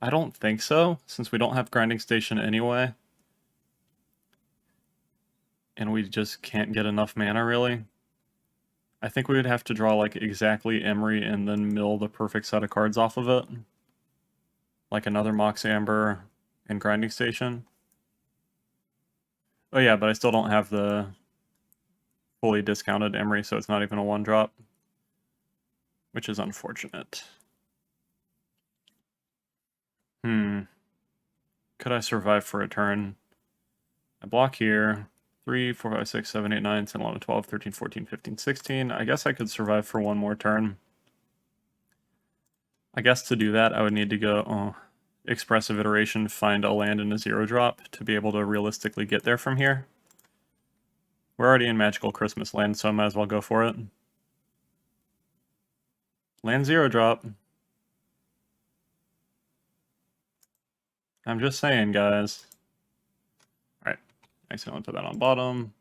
I don't think so, since we don't have Grinding Station anyway. And we just can't get enough mana, really. I think we would have to draw, like, exactly Emery and then mill the perfect set of cards off of it. Like another Mox Amber and Grinding Station. Oh yeah, but I still don't have the fully discounted Emery, so it's not even a 1-drop. Which is unfortunate. Could I survive for a turn? I block here. 3, 4, 5, 6, 7, 8, 9, 10, 11, 12, 13, 14, 15, 16. I guess I could survive for one more turn. I guess to do that, I would need to go Expressive Iteration, find a land and a 0-drop to be able to realistically get there from here. We're already in Magical Christmas Land, so I might as well go for it. Land 0-drop. I'm just saying, guys. Alright, accidentally put that on bottom.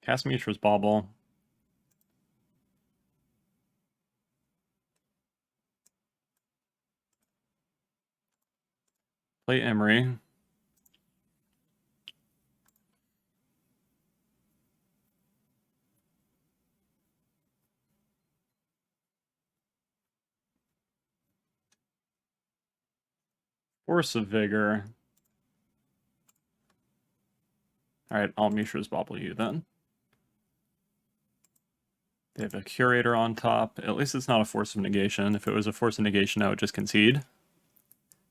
Cast Mishra's Bauble. Play Emery. Force of Vigor. Alright, I'll Mishra's Bauble you then. They have a Curator on top. At least it's not a Force of Negation. If it was a Force of Negation, I would just concede.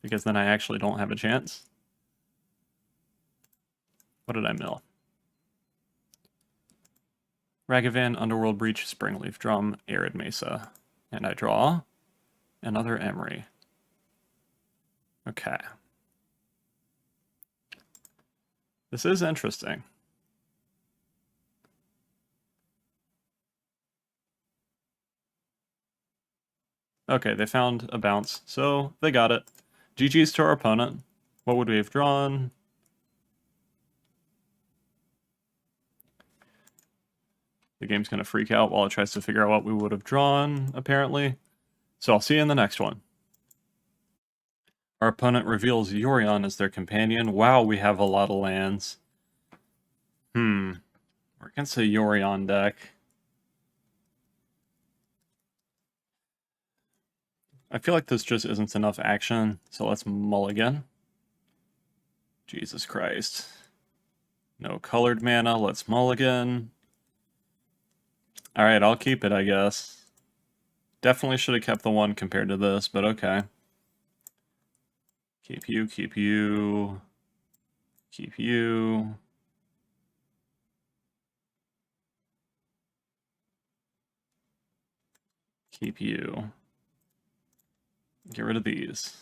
Because then I actually don't have a chance. What did I mill? Ragavan, Underworld Breach, Springleaf Drum, Arid Mesa. And I draw another Emery. Okay. This is interesting. Okay, they found a bounce, so they got it. GG's to our opponent. What would we have drawn? The game's going to freak out while it tries to figure out what we would have drawn, apparently. So I'll see you in the next one. Our opponent reveals Yorion as their companion. Wow, we have a lot of lands. We're against a Yorion deck. I feel like this just isn't enough action, so let's mulligan. Jesus Christ. No colored mana, let's mulligan. Alright, I'll keep it, I guess. Definitely should have kept the 1 compared to this, but okay. Keep you, keep you. Keep you. Keep you. Get rid of these.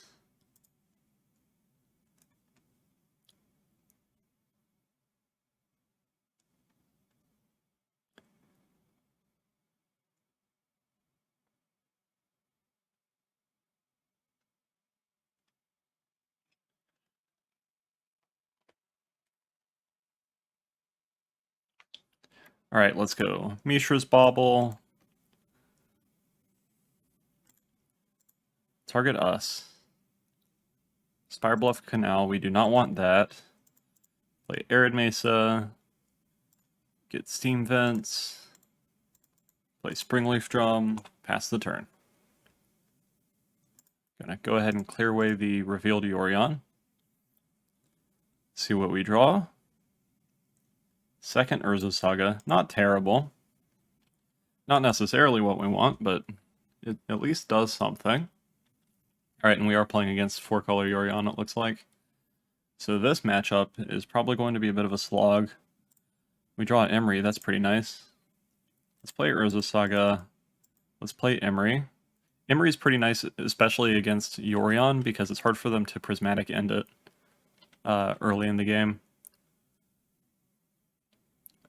Alright, let's go. Mishra's Bauble. Target us. Spire Bluff Canal, we do not want that. Play Arid Mesa. Get Steam Vents. Play Springleaf Drum. Pass the turn. Gonna go ahead and clear away the revealed Yorion. See what we draw. Second Urza Saga. Not terrible. Not necessarily what we want, but it at least does something. Alright, and we are playing against 4-color Yorion, it looks like. So this matchup is probably going to be a bit of a slog. We draw Emery, that's pretty nice. Let's play Urza Saga. Let's play Emery. Emery's pretty nice, especially against Yorion, because it's hard for them to Prismatic end it early in the game.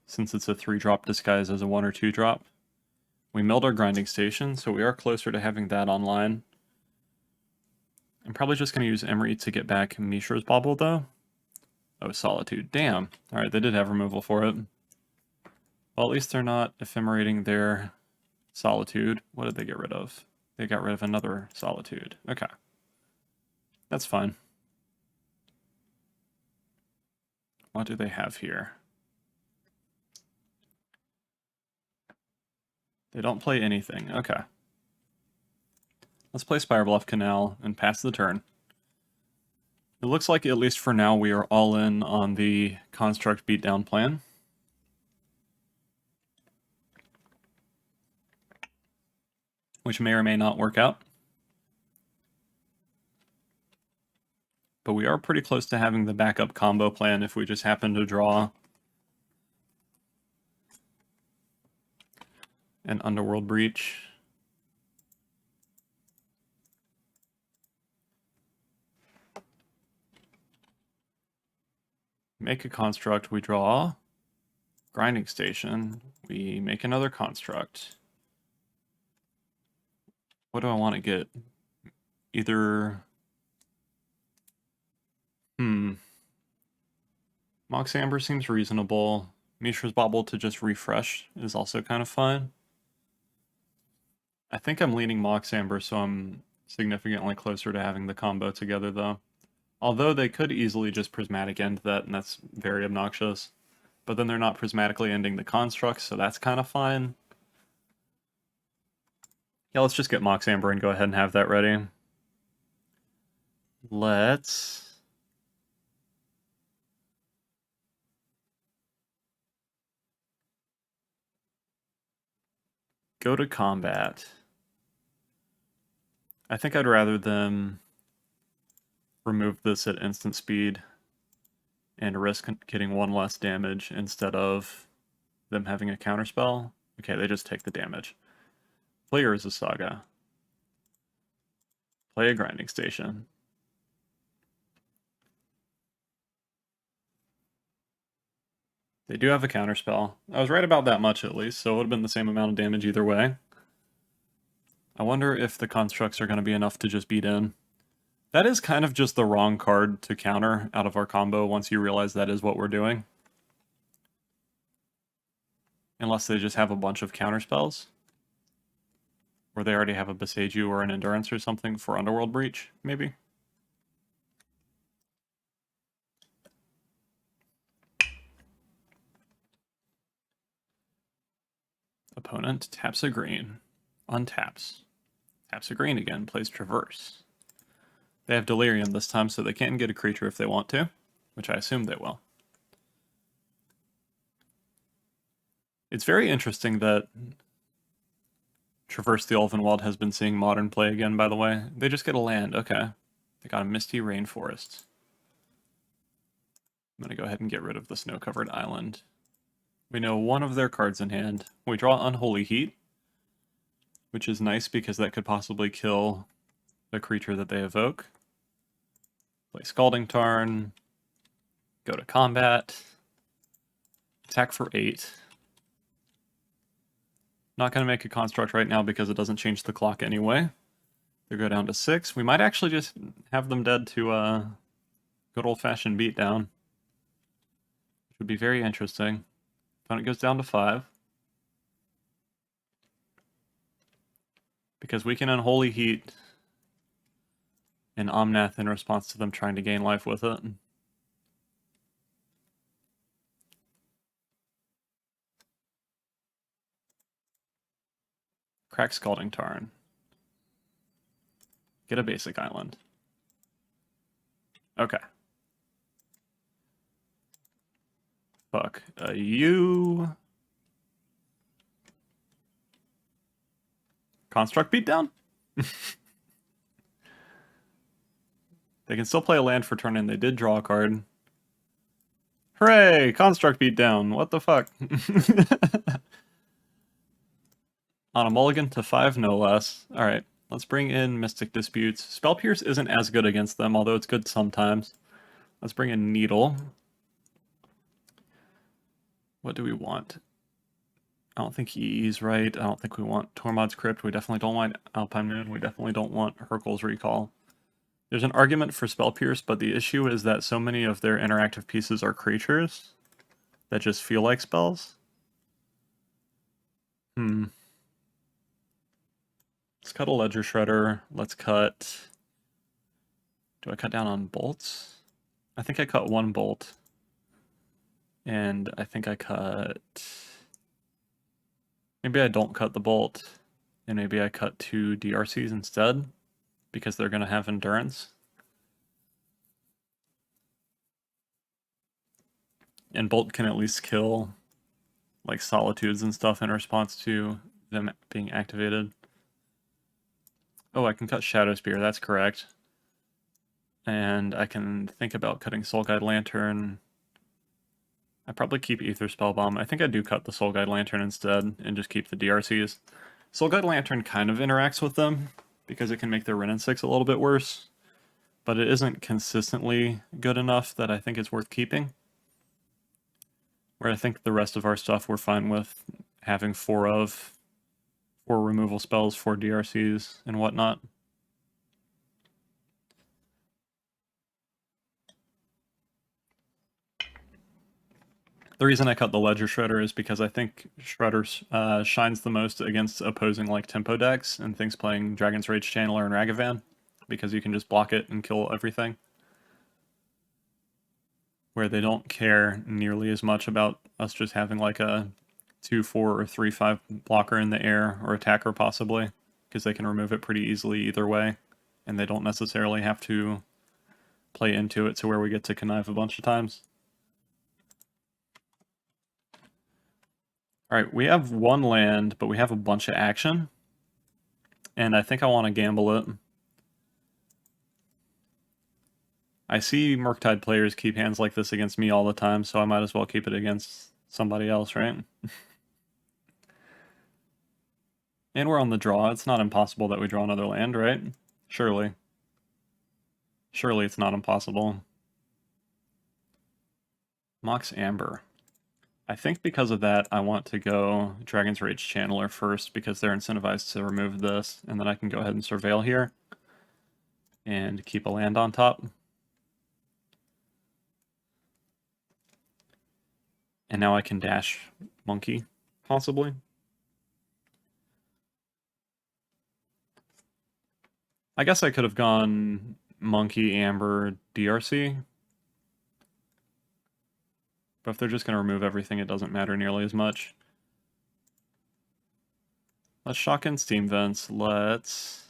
Since it's a 3-drop disguise as a 1 or 2-drop. We milled our Grinding Station, so we are closer to having that online. I'm probably just going to use Emery to get back Mishra's Bauble, though. Oh, Solitude. Damn. Alright, they did have removal for it. Well, at least they're not ephemerating their Solitude. What did they get rid of? They got rid of another Solitude. Okay. That's fine. What do they have here? They don't play anything. Okay. Let's play Spire Bluff Canal and pass the turn. It looks like, at least for now, we are all in on the Construct Beatdown plan. Which may or may not work out. But we are pretty close to having the backup combo plan if we just happen to draw an Underworld Breach. Make a construct, we draw. Grinding Station, we make another construct. What do I want to get? Either... Mox Amber seems reasonable. Mishra's Bauble to just refresh is also kind of fine. I think I'm leaning Mox Amber, so I'm significantly closer to having the combo together, though. Although they could easily just Prismatic end that, and that's very obnoxious. But then they're not Prismatically ending the constructs, so that's kind of fine. Yeah, let's just get Mox Amber and go ahead and have that ready. Let's... go to combat. I think I'd rather them remove this at instant speed and risk getting 1 less damage instead of them having a counterspell. Okay, they just take the damage. Play Urza Saga. Play a Grinding Station. They do have a counterspell. I was right about that much at least, so it would have been the same amount of damage either way. I wonder if the constructs are going to be enough to just beat in. That is kind of just the wrong card to counter out of our combo once you realize that is what we're doing. Unless they just have a bunch of counterspells. Or they already have a Besage You or an Endurance or something for Underworld Breach, maybe? Opponent taps a green, untaps. Taps a green again, plays Traverse. They have Delirium this time, so they can get a creature if they want to, which I assume they will. It's very interesting that Traverse the Ulvenwald has been seeing Modern play again, by the way. They just get a land, okay. They got a Misty Rainforest. I'm going to go ahead and get rid of the Snow-Covered Island. We know one of their cards in hand. We draw Unholy Heat, which is nice because that could possibly kill the creature that they evoke. Play Scalding Tarn. Go to combat. Attack for 8. Not going to make a construct right now because it doesn't change the clock anyway. They go down to 6. We might actually just have them dead to good old-fashioned beatdown. Which would be very interesting. Opponent goes down to 5. Because we can Unholy Heat and Omnath in response to them trying to gain life with it. Crack Scalding Tarn. Get a basic island. Okay. Fuck. You... Construct Beatdown? They can still play a land for turn in. They did draw a card. Hooray! Construct Beatdown. What the fuck? On a mulligan to 5, no less. Alright, let's bring in Mystic Disputes. Spell Pierce isn't as good against them, although it's good sometimes. Let's bring in Needle. What do we want? I don't think he's right. I don't think we want Tormod's Crypt. We definitely don't want Alpine Moon. We definitely don't want Hurkyl's Recall. There's an argument for Spell Pierce, but the issue is that so many of their interactive pieces are creatures that just feel like spells. Let's cut a Ledger Shredder. Let's cut... Do I cut down on bolts? I think I cut 1 bolt. And I think I cut... Maybe I don't cut the bolt. And maybe I cut 2 DRCs instead. Because they're going to have endurance. And bolt can at least kill like solitudes and stuff in response to them being activated. Oh, I can cut Shadow Spear, that's correct. And I can think about cutting Soul Guide Lantern. I probably keep Ether Spellbomb. I think I do cut the Soul Guide Lantern instead and just keep the DRCs. Soul Guide Lantern kind of interacts with them because it can make their Wrenn and 6 a little bit worse. But it isn't consistently good enough that I think it's worth keeping. Where I think the rest of our stuff we're fine with having 4 removal spells, 4 DRCs, and whatnot. The reason I cut the Ledger Shredder is because I think Shredder shines the most against opposing like tempo decks and things playing Dragon's Rage Channeler and Ragavan, because you can just block it and kill everything. Where they don't care nearly as much about us just having like a 2-4 or 3-5 blocker in the air, or attacker possibly, because they can remove it pretty easily either way, and they don't necessarily have to play into it to where we get to connive a bunch of times. Alright, we have 1 land, but we have a bunch of action, and I think I want to gamble it. I see Murktide players keep hands like this against me all the time, so I might as well keep it against somebody else, right? And we're on the draw. It's not impossible that we draw another land, right? Surely. Surely it's not impossible. Mox Amber. I think because of that, I want to go Dragon's Rage Channeler first, because they're incentivized to remove this, and then I can go ahead and Surveil here and keep a land on top. And now I can dash Monkey, possibly. I guess I could have gone Monkey, Amber, DRC. But if they're just going to remove everything, it doesn't matter nearly as much. Let's shock in Steam Vents. Let's...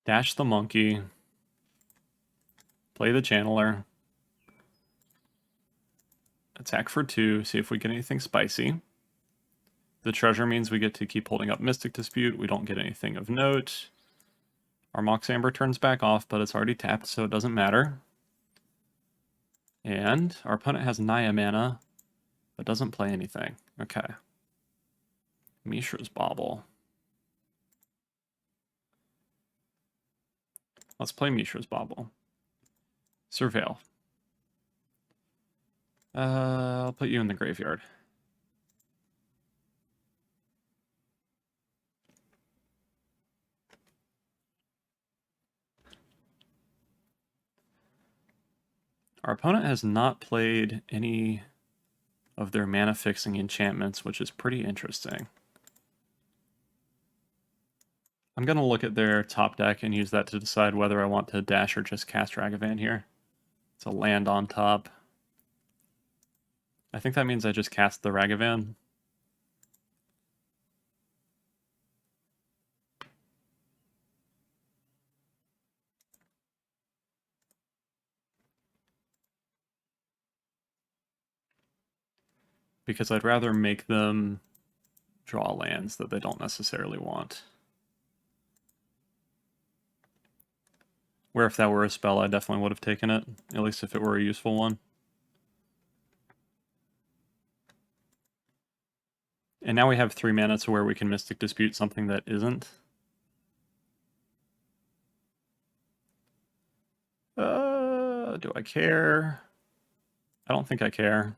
dash the Monkey. Play the Channeler. Attack for 2, see if we get anything spicy. The treasure means we get to keep holding up Mystic Dispute. We don't get anything of note. Our Mox Amber turns back off, but it's already tapped, so it doesn't matter. And our opponent has Naya mana, but doesn't play anything. Okay. Mishra's Bauble. Let's play Mishra's Bauble. Surveil. I'll put you in the graveyard. Our opponent has not played any of their mana fixing enchantments, which is pretty interesting. I'm going to look at their top deck and use that to decide whether I want to dash or just cast Ragavan here. It's a land on top. I think that means I just cast the Ragavan. Because I'd rather make them draw lands that they don't necessarily want. Where if that were a spell, I definitely would have taken it, at least if it were a useful one. And now we have 3 mana to where we can Mystic Dispute something that isn't. Do I care? I don't think I care,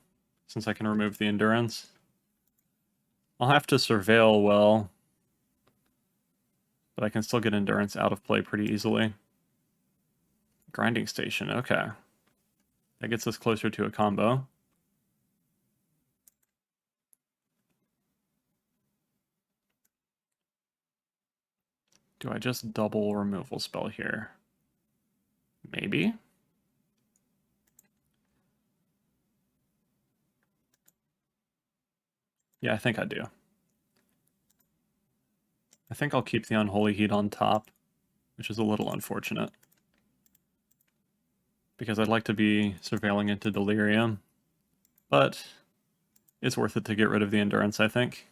since I can remove the Endurance. I'll have to Surveil well, but I can still get Endurance out of play pretty easily. Grinding Station, okay. That gets us closer to a combo. Do I just double removal spell here? Maybe? Yeah, I think I do. I think I'll keep the Unholy Heat on top, which is a little unfortunate. Because I'd like to be surveilling into Delirium, but it's worth it to get rid of the Endurance, I think.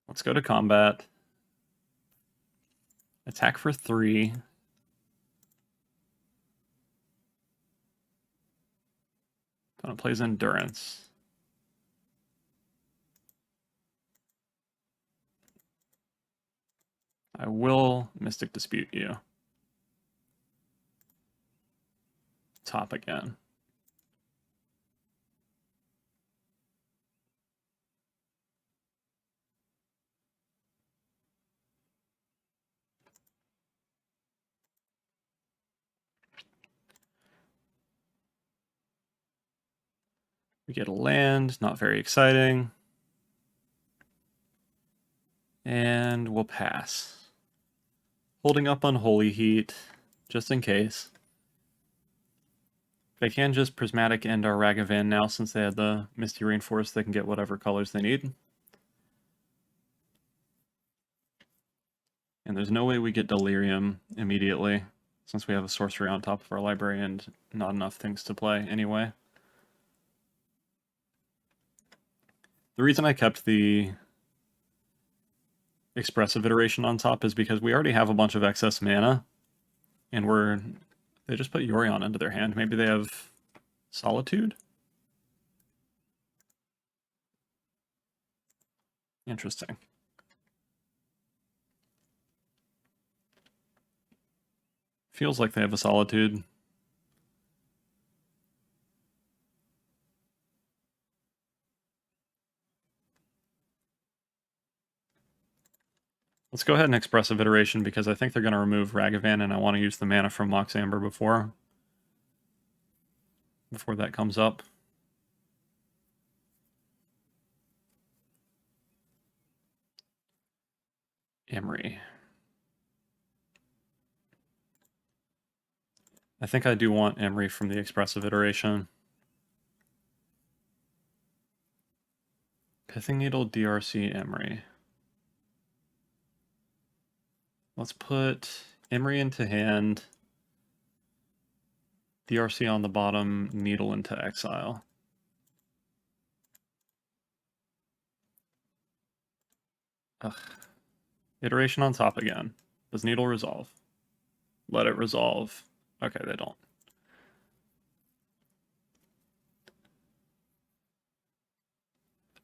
Let's go to combat. Attack for 3. Opponent plays Endurance. I will Mystic Dispute you. Top again. We get a land, not very exciting. And we'll pass. Holding up Unholy Heat, just in case. They can just Prismatic end our Ragavan now since they had the Misty Rainforest. They can get whatever colors they need. And there's no way we get Delirium immediately, since we have a sorcery on top of our library and not enough things to play anyway. The reason I kept the Expressive Iteration on top is because we already have a bunch of excess mana, and they just put Yorion into their hand. Maybe they have Solitude? Interesting. Feels like they have a Solitude. Let's go ahead and Expressive Iteration because I think they're going to remove Ragavan and I want to use the mana from Mox Amber before that comes up. Emery. I think I do want Emery from the Expressive Iteration. Pithing Needle, DRC, Emery. Let's put Emery into hand, DRC on the bottom, Needle into exile. Ugh. Iteration on top again. Does Needle resolve? Let it resolve. Okay, they don't.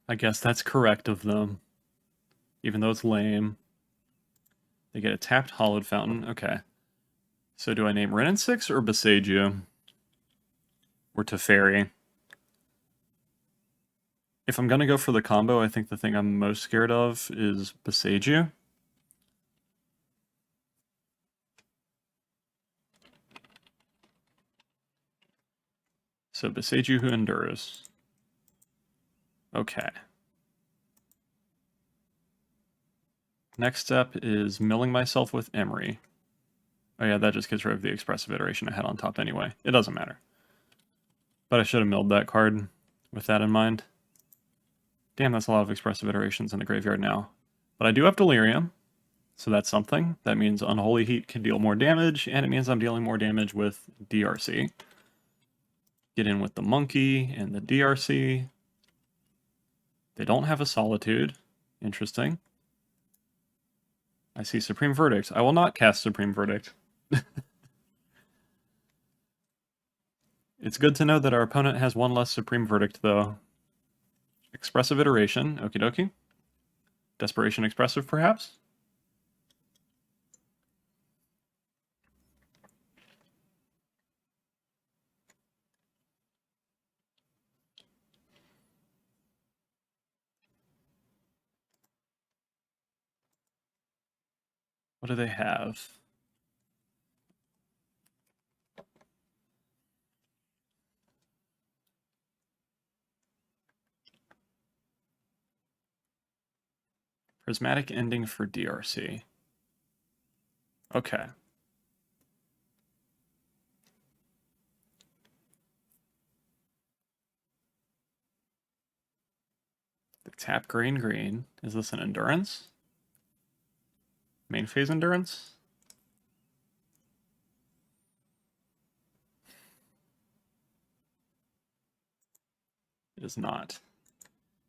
I guess that's correct of them, even though it's lame. They get a tapped Hollowed Fountain. Okay. So do I name Wrenn and Six or Boseiju? Or Teferi? If I'm going to go for the combo, I think the thing I'm most scared of is Boseiju. So Beseiju who endures. Okay. Next step is milling myself with Emery. Oh yeah, that just gets rid of the expressive iteration I had on top anyway. It doesn't matter. But I should have milled that card with that in mind. Damn, that's a lot of expressive iterations in the graveyard now. But I do have Delirium, so that's something. That means Unholy Heat can deal more damage, and it means I'm dealing more damage with DRC. Get in with the Monkey and the DRC. They don't have a Solitude. Interesting. I see Supreme Verdict. I will not cast Supreme Verdict. It's good to know that our opponent has one less Supreme Verdict, though. Expressive Iteration. Okie dokie. Desperation Expressive, perhaps? What do they have? Prismatic Ending for DRC. Okay. They tap green. Is this an Endurance? Main phase Endurance? It is not.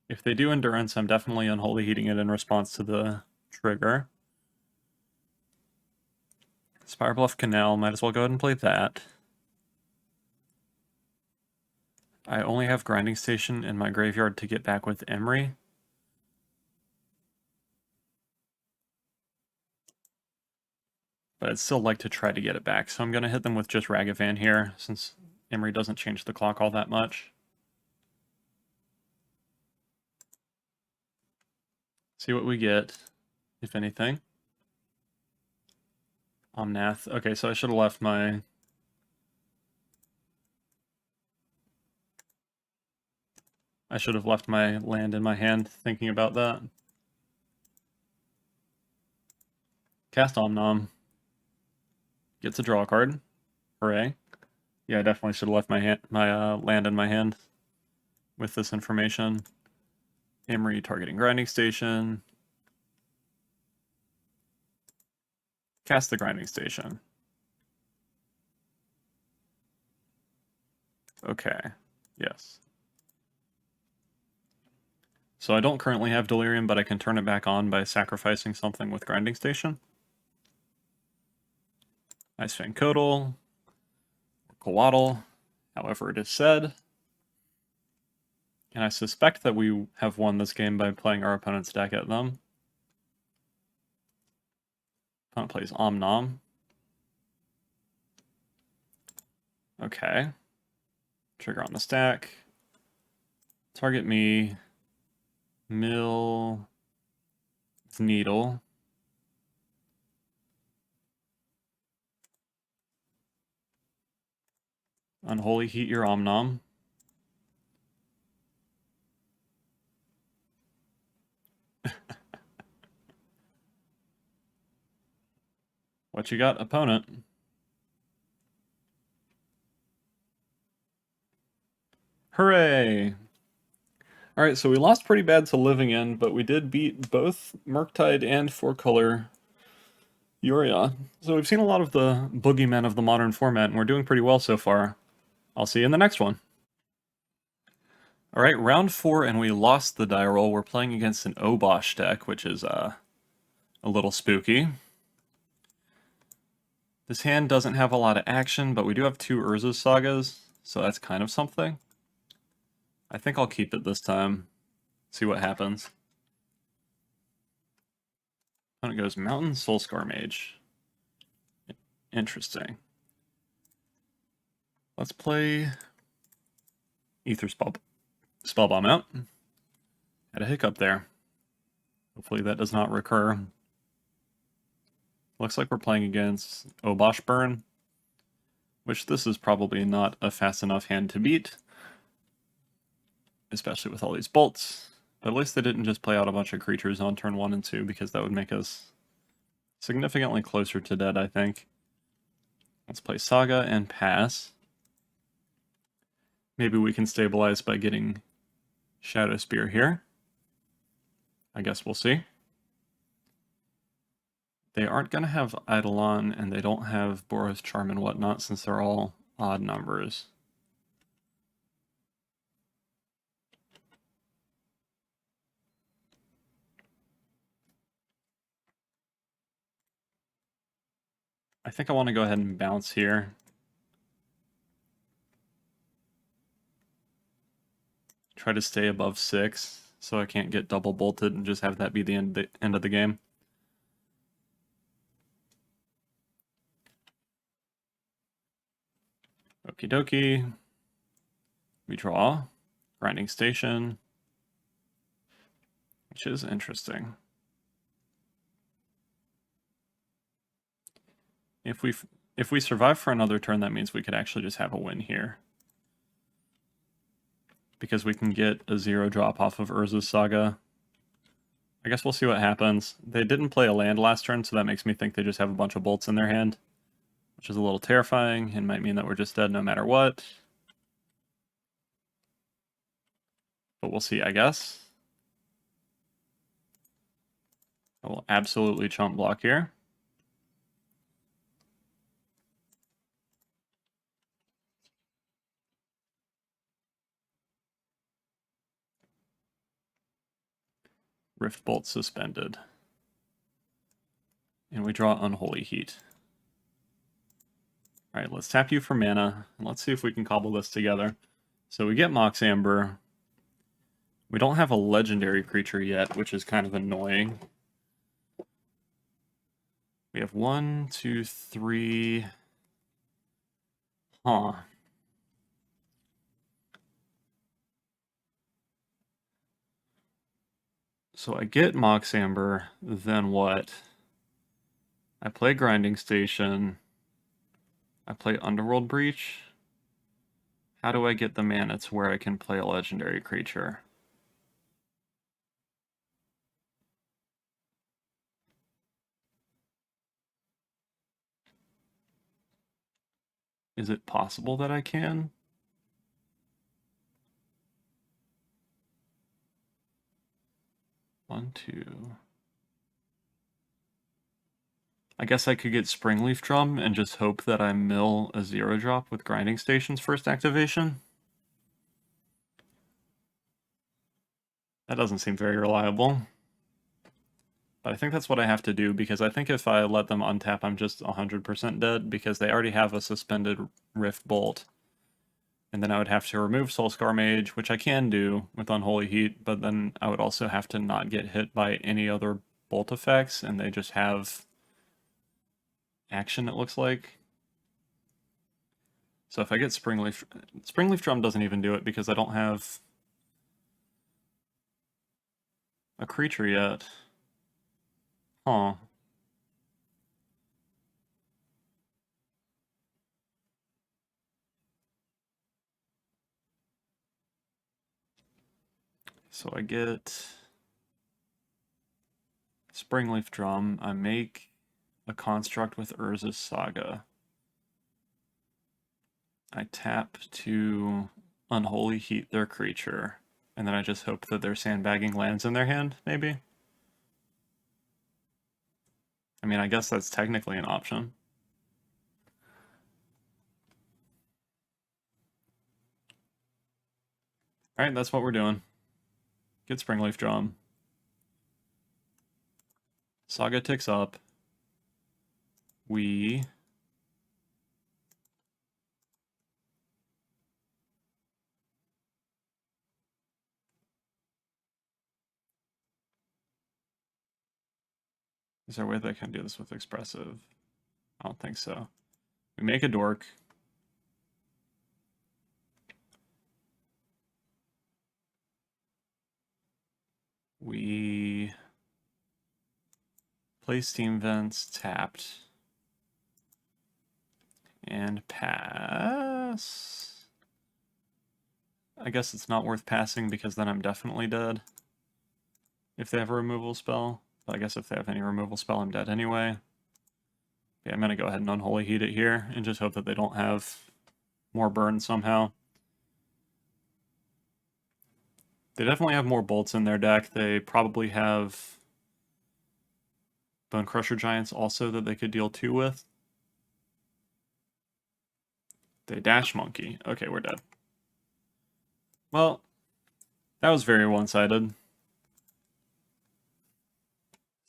If they do Endurance, I'm definitely Unholy Heating it in response to the trigger. Spirebluff Canal, might as well go ahead and play that. I only have Grinding Station in my graveyard to get back with Emery. But I'd still like to try to get it back, so I'm going to hit them with just Ragavan here, since Emery doesn't change the clock all that much. See what we get, if anything. Omnath. Okay, so I should have left my... I should have left my land in my hand, thinking about that. Cast Omnom. Gets a draw card. Hooray. Yeah, I definitely should have left my land in my hand with this information. Emery targeting Grinding Station. Cast the Grinding Station. Okay, yes. So I don't currently have Delirium, but I can turn it back on by sacrificing something with Grinding Station. Ice Fang Kodal, or Coatl, however it is said. And I suspect that we have won this game by playing our opponent's deck at them. Opponent plays Omnom. Okay. Trigger on the stack. Target me. Mill. Needle. Unholy Heat your Omnom. What you got, opponent? Hooray! Alright, so we lost pretty bad to Living End, but we did beat both Murktide and 4-color Yorion. So we've seen a lot of the boogeymen of the modern format, and we're doing pretty well so far. I'll see you in the next one. Alright, round 4, and we lost the die roll. We're playing against an Obosh deck, which is a little spooky. This hand doesn't have a lot of action, but we do have 2 Urza's Sagas, so that's kind of something. I think I'll keep it this time. See what happens. Then it goes Mountain Soulscar Mage. Interesting. Let's play Ether Spellbomb out. Had a hiccup there. Hopefully that does not recur. Looks like we're playing against Obosh Burn, which this is probably not a fast enough hand to beat, especially with all these bolts. But at least they didn't just play out a bunch of creatures on turn 1 and 2, because that would make us significantly closer to dead, I think. Let's play Saga and pass. Maybe we can stabilize by getting Shadow Spear here. I guess we'll see. They aren't going to have Eidolon, and they don't have Boros Charm and whatnot, since they're all odd numbers. I think I want to go ahead and bounce here. Try to stay above 6, so I can't get double bolted and just have that be the end of the game. Okie dokie. We draw. Grinding Station. Which is interesting. If we survive for another turn, that means we could actually just have a win here. Because we can get a 0 drop off of Urza's Saga. I guess we'll see what happens. They didn't play a land last turn, so that makes me think they just have a bunch of bolts in their hand, which is a little terrifying and might mean that we're just dead no matter what. But we'll see, I guess. I will absolutely chump block here. Rift Bolt suspended. And we draw Unholy Heat. Alright, let's tap you for mana, and let's see if we can cobble this together. So we get Mox Amber. We don't have a legendary creature yet, which is kind of annoying. We have 1, 2, 3... Huh. So I get Mox Amber, then what? I play Grinding Station. I play Underworld Breach. How do I get the mana to where I can play a legendary creature? Is it possible that I can? One, two... I guess I could get Springleaf Drum and just hope that I mill a 0 drop with Grinding Station's first activation. That doesn't seem very reliable. But I think that's what I have to do, because I think if I let them untap, I'm just 100% dead, because they already have a suspended Rift Bolt. And then I would have to remove Soulscar Mage, which I can do with Unholy Heat, but then I would also have to not get hit by any other bolt effects, and they just have action, it looks like. So if I get Springleaf Drum doesn't even do it, because I don't have a creature yet. Huh. So I get Springleaf Drum, I make a construct with Urza's Saga. I tap to Unholy Heat their creature, and then I just hope that their sandbagging lands in their hand, maybe? I mean, I guess that's technically an option. Alright, that's what we're doing. Get Springleaf Drum. Saga ticks up. We... Is there a way that I can do this with Expressive? I don't think so. We make a dork. We play Steam Vents tapped. And pass. I guess it's not worth passing because then I'm definitely dead. If they have a removal spell. But I guess if they have any removal spell, I'm dead anyway. Okay, I'm going to go ahead and Unholy Heat it here and just hope that they don't have more burn somehow. They definitely have more bolts in their deck. They probably have Bone Crusher Giants also that they could deal 2 with. They Dash Monkey. Okay, we're dead. Well, that was very one-sided.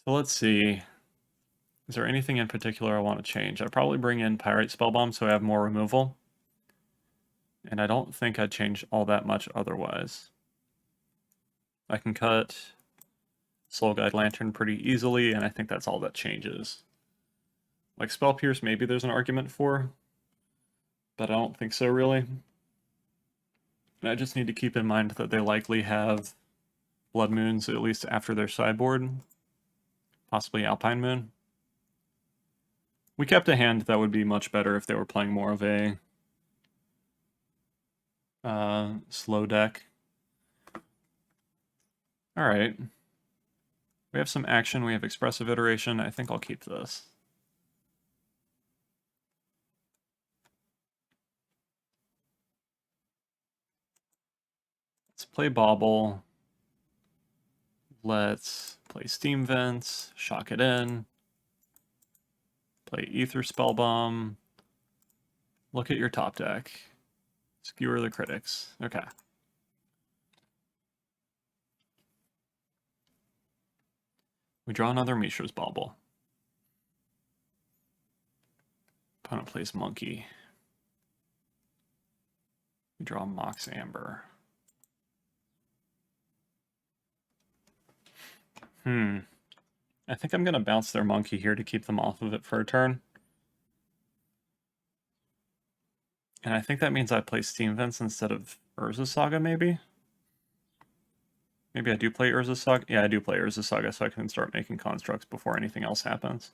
So let's see. Is there anything in particular I want to change? I'd probably bring in Pyrite Spellbomb so I have more removal. And I don't think I'd change all that much otherwise. I can cut Soul Guide Lantern pretty easily, and I think that's all that changes. Like Spell Pierce, maybe there's an argument for, but I don't think so really. And I just need to keep in mind that they likely have Blood Moons, at least after their sideboard. Possibly Alpine Moon. We kept a hand that would be much better if they were playing more of a slow deck. Alright. We have some action, we have Expressive Iteration. I think I'll keep this. Let's play Bauble. Let's play Steam Vents, shock it in. Play Ether Spellbomb. Look at your top deck. Skewer the critics. Okay. We draw another Mishra's Bauble. Opponent plays Monkey. We draw Mox Amber. I think I'm going to bounce their Monkey here to keep them off of it for a turn. And I think that means I play Steam Vents instead of Urza's Saga, maybe? Maybe I do play Urza's Saga? Yeah, I do play Urza's Saga, so I can start making constructs before anything else happens.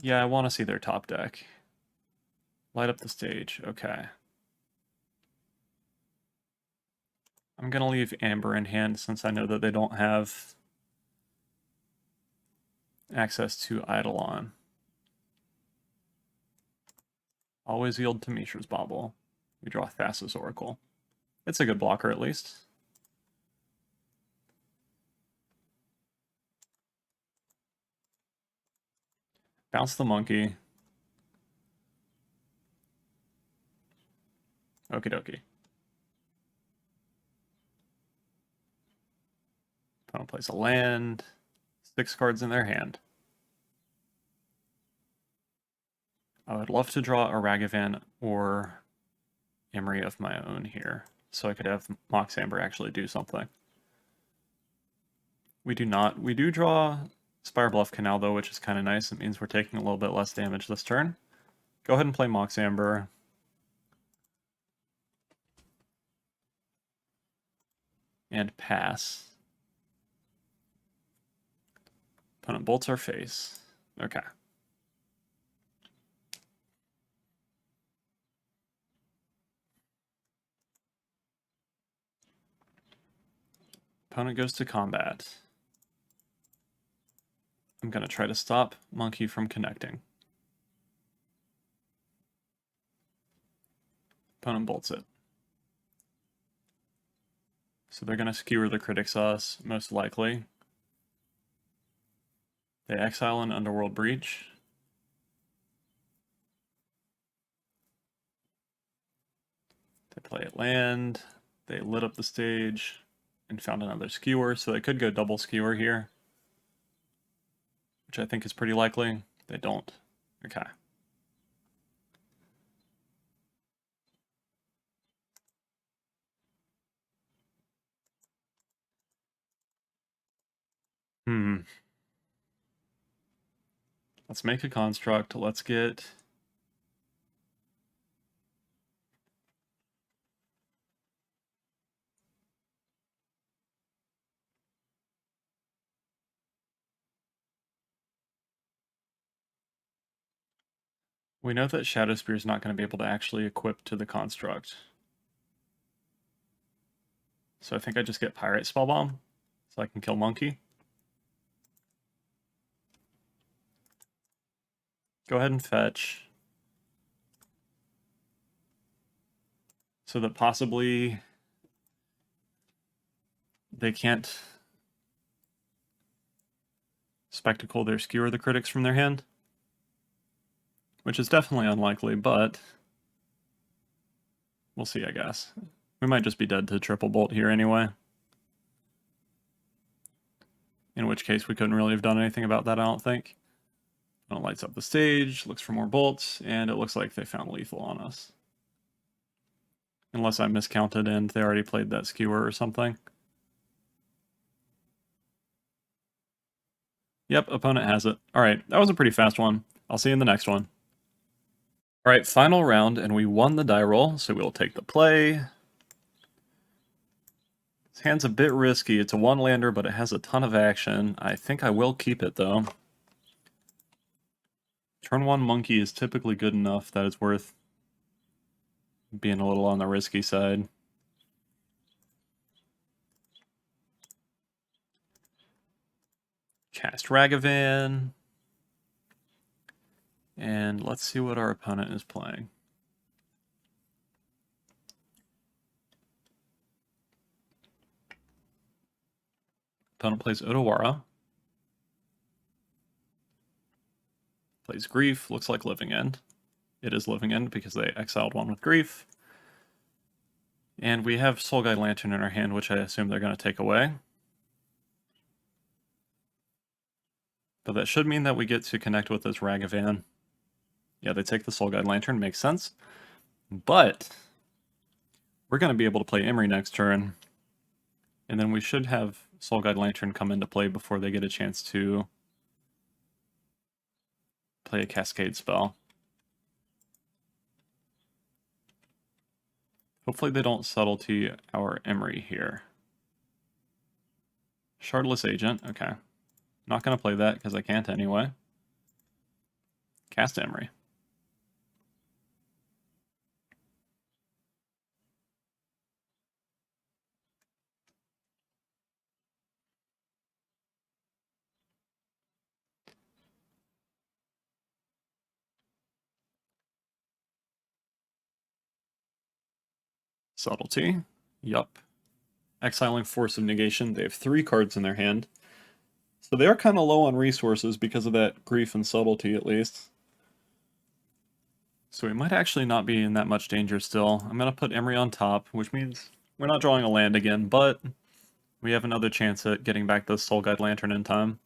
Yeah, I want to see their top deck. Light up the stage. Okay. I'm going to leave Amber in hand since I know that they don't have access to Eidolon. Always yield to Mishra's Bauble. We draw Thassa's Oracle. It's a good blocker at least. Bounce the Monkey. Okie dokie. Opponent plays a land. 6 cards in their hand. I would love to draw a Ragavan or Emery of my own here, so I could have Mox Amber actually do something. We do not. We do draw Spire Bluff Canal, though, which is kind of nice. It means we're taking a little bit less damage this turn. Go ahead and play Mox Amber. And pass. Opponent bolts our face. Okay. Opponent goes to combat. I'm going to try to stop Monkey from connecting. Opponent bolts it. So they're going to skewer the Critic Sauce, most likely. They exile an Underworld Breach. They play it land. They lit up the stage and found another skewer, so they could go double skewer here, which I think is pretty likely. They don't. Okay. Let's make a construct. Let's get... We know that Shadow Spear is not going to be able to actually equip to the construct. So I think I just get Pirate Spellbomb, so I can kill Monkey. Go ahead and fetch. So that possibly they can't Spectacle their Skewer the Critics from their hand. Which is definitely unlikely, but we'll see, I guess. We might just be dead to Triple Bolt here anyway. In which case we couldn't really have done anything about that, I don't think. It lights up the stage, looks for more bolts, and it looks like they found lethal on us. Unless I miscounted and they already played that Skewer or something. Yep, opponent has it. Alright, that was a pretty fast one. I'll see you in the next one. Alright, final round, and we won the die roll, so we'll take the play. This hand's a bit risky. It's a one-lander, but it has a ton of action. I think I will keep it, though. Turn 1 Monkey is typically good enough that it's worth being a little on the risky side. Cast Ragavan. And let's see what our opponent is playing. Opponent plays Otawara. Plays Grief, looks like Living End. It is Living End because they exiled one with Grief. And we have Soul Guide Lantern in our hand, which I assume they're going to take away. But that should mean that we get to connect with this Ragavan. Yeah, they take the Soul Guide Lantern, makes sense. But we're going to be able to play Emery next turn. And then we should have Soul Guide Lantern come into play before they get a chance to play a Cascade spell. Hopefully they don't Subtlety our Emery here. Shardless Agent, okay. Not going to play that because I can't anyway. Cast Emery. Subtlety. Yup. Exiling Force of Negation. They have 3 cards in their hand. So they are kind of low on resources because of that Grief and Subtlety, at least. So we might actually not be in that much danger still. I'm going to put Emery on top, which means we're not drawing a land again, but we have another chance at getting back the Soul Guide Lantern in time.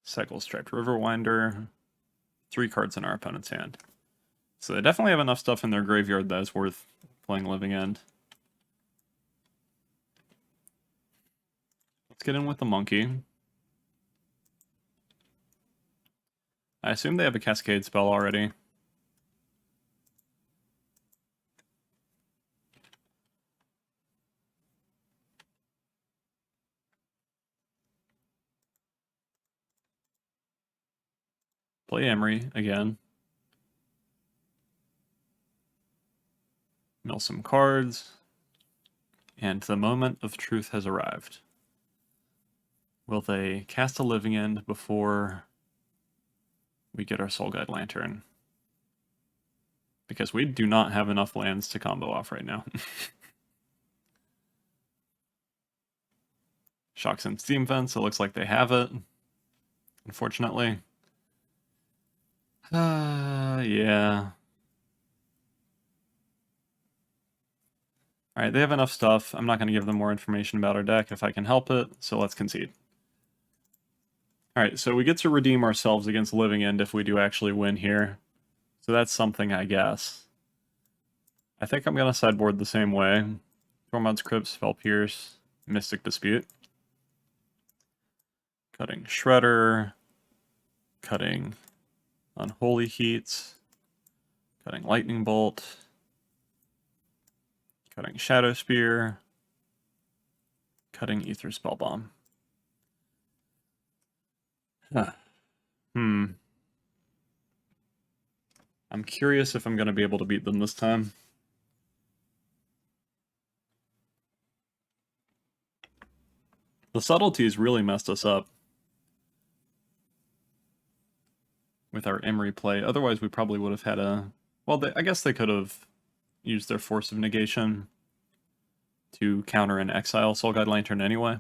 Cycle Striped Riverwinder. 3 cards in our opponent's hand. So they definitely have enough stuff in their graveyard that is worth playing Living End. Let's get in with the Monkey. I assume they have a Cascade spell already. Play Emery again. Mill some cards. And the moment of truth has arrived. Will they cast a Living End before we get our Soul Guide Lantern? Because we do not have enough lands to combo off right now. Shocks and Steam Fence, it looks like they have it. Unfortunately. Yeah. Alright, they have enough stuff. I'm not going to give them more information about our deck if I can help it, so let's concede. Alright, so we get to redeem ourselves against Living End if we do actually win here. So that's something, I guess. I think I'm going to sideboard the same way. Tormod's Crypt, Spell Pierce, Mystic Dispute. Cutting Shredder. Cutting Unholy Heat. Cutting Lightning Bolt. Cutting Shadow Spear. Cutting Ether Spellbomb. Huh. I'm curious if I'm going to be able to beat them this time. The subtleties really messed us up with our Emery play. Otherwise, we probably would have had a... Well, I guess they could have used their Force of Negation to counter an Exile Soul Guide Lantern anyway.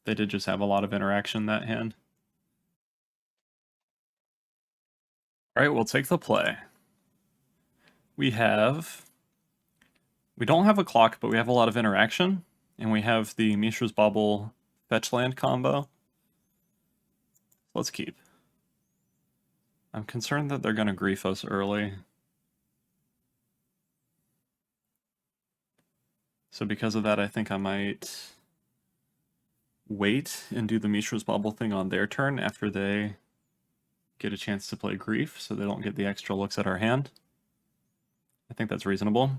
They did just have a lot of interaction that hand. Alright, we'll take the play. We don't have a clock, but we have a lot of interaction. And we have the Mishra's Bauble fetch land combo. Let's keep. I'm concerned that they're going to grief us early. So because of that, I think I might wait and do the Mishra's Bauble thing on their turn after they get a chance to play grief, so they don't get the extra looks at our hand. I think that's reasonable.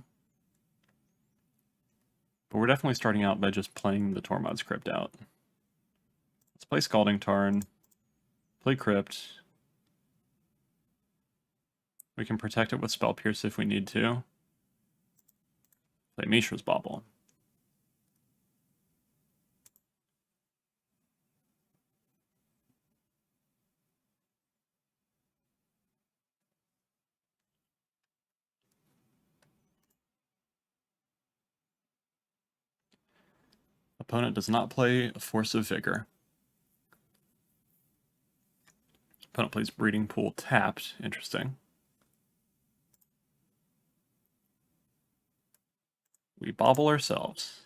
But we're definitely starting out by just playing the Tormod's Crypt out. Let's play Scalding Tarn, play Crypt. We can protect it with Spell Pierce if we need to. Play Mishra's Bauble. Opponent does not play a Force of Vigor. Opponent plays Breeding Pool tapped. Interesting. We bobble ourselves.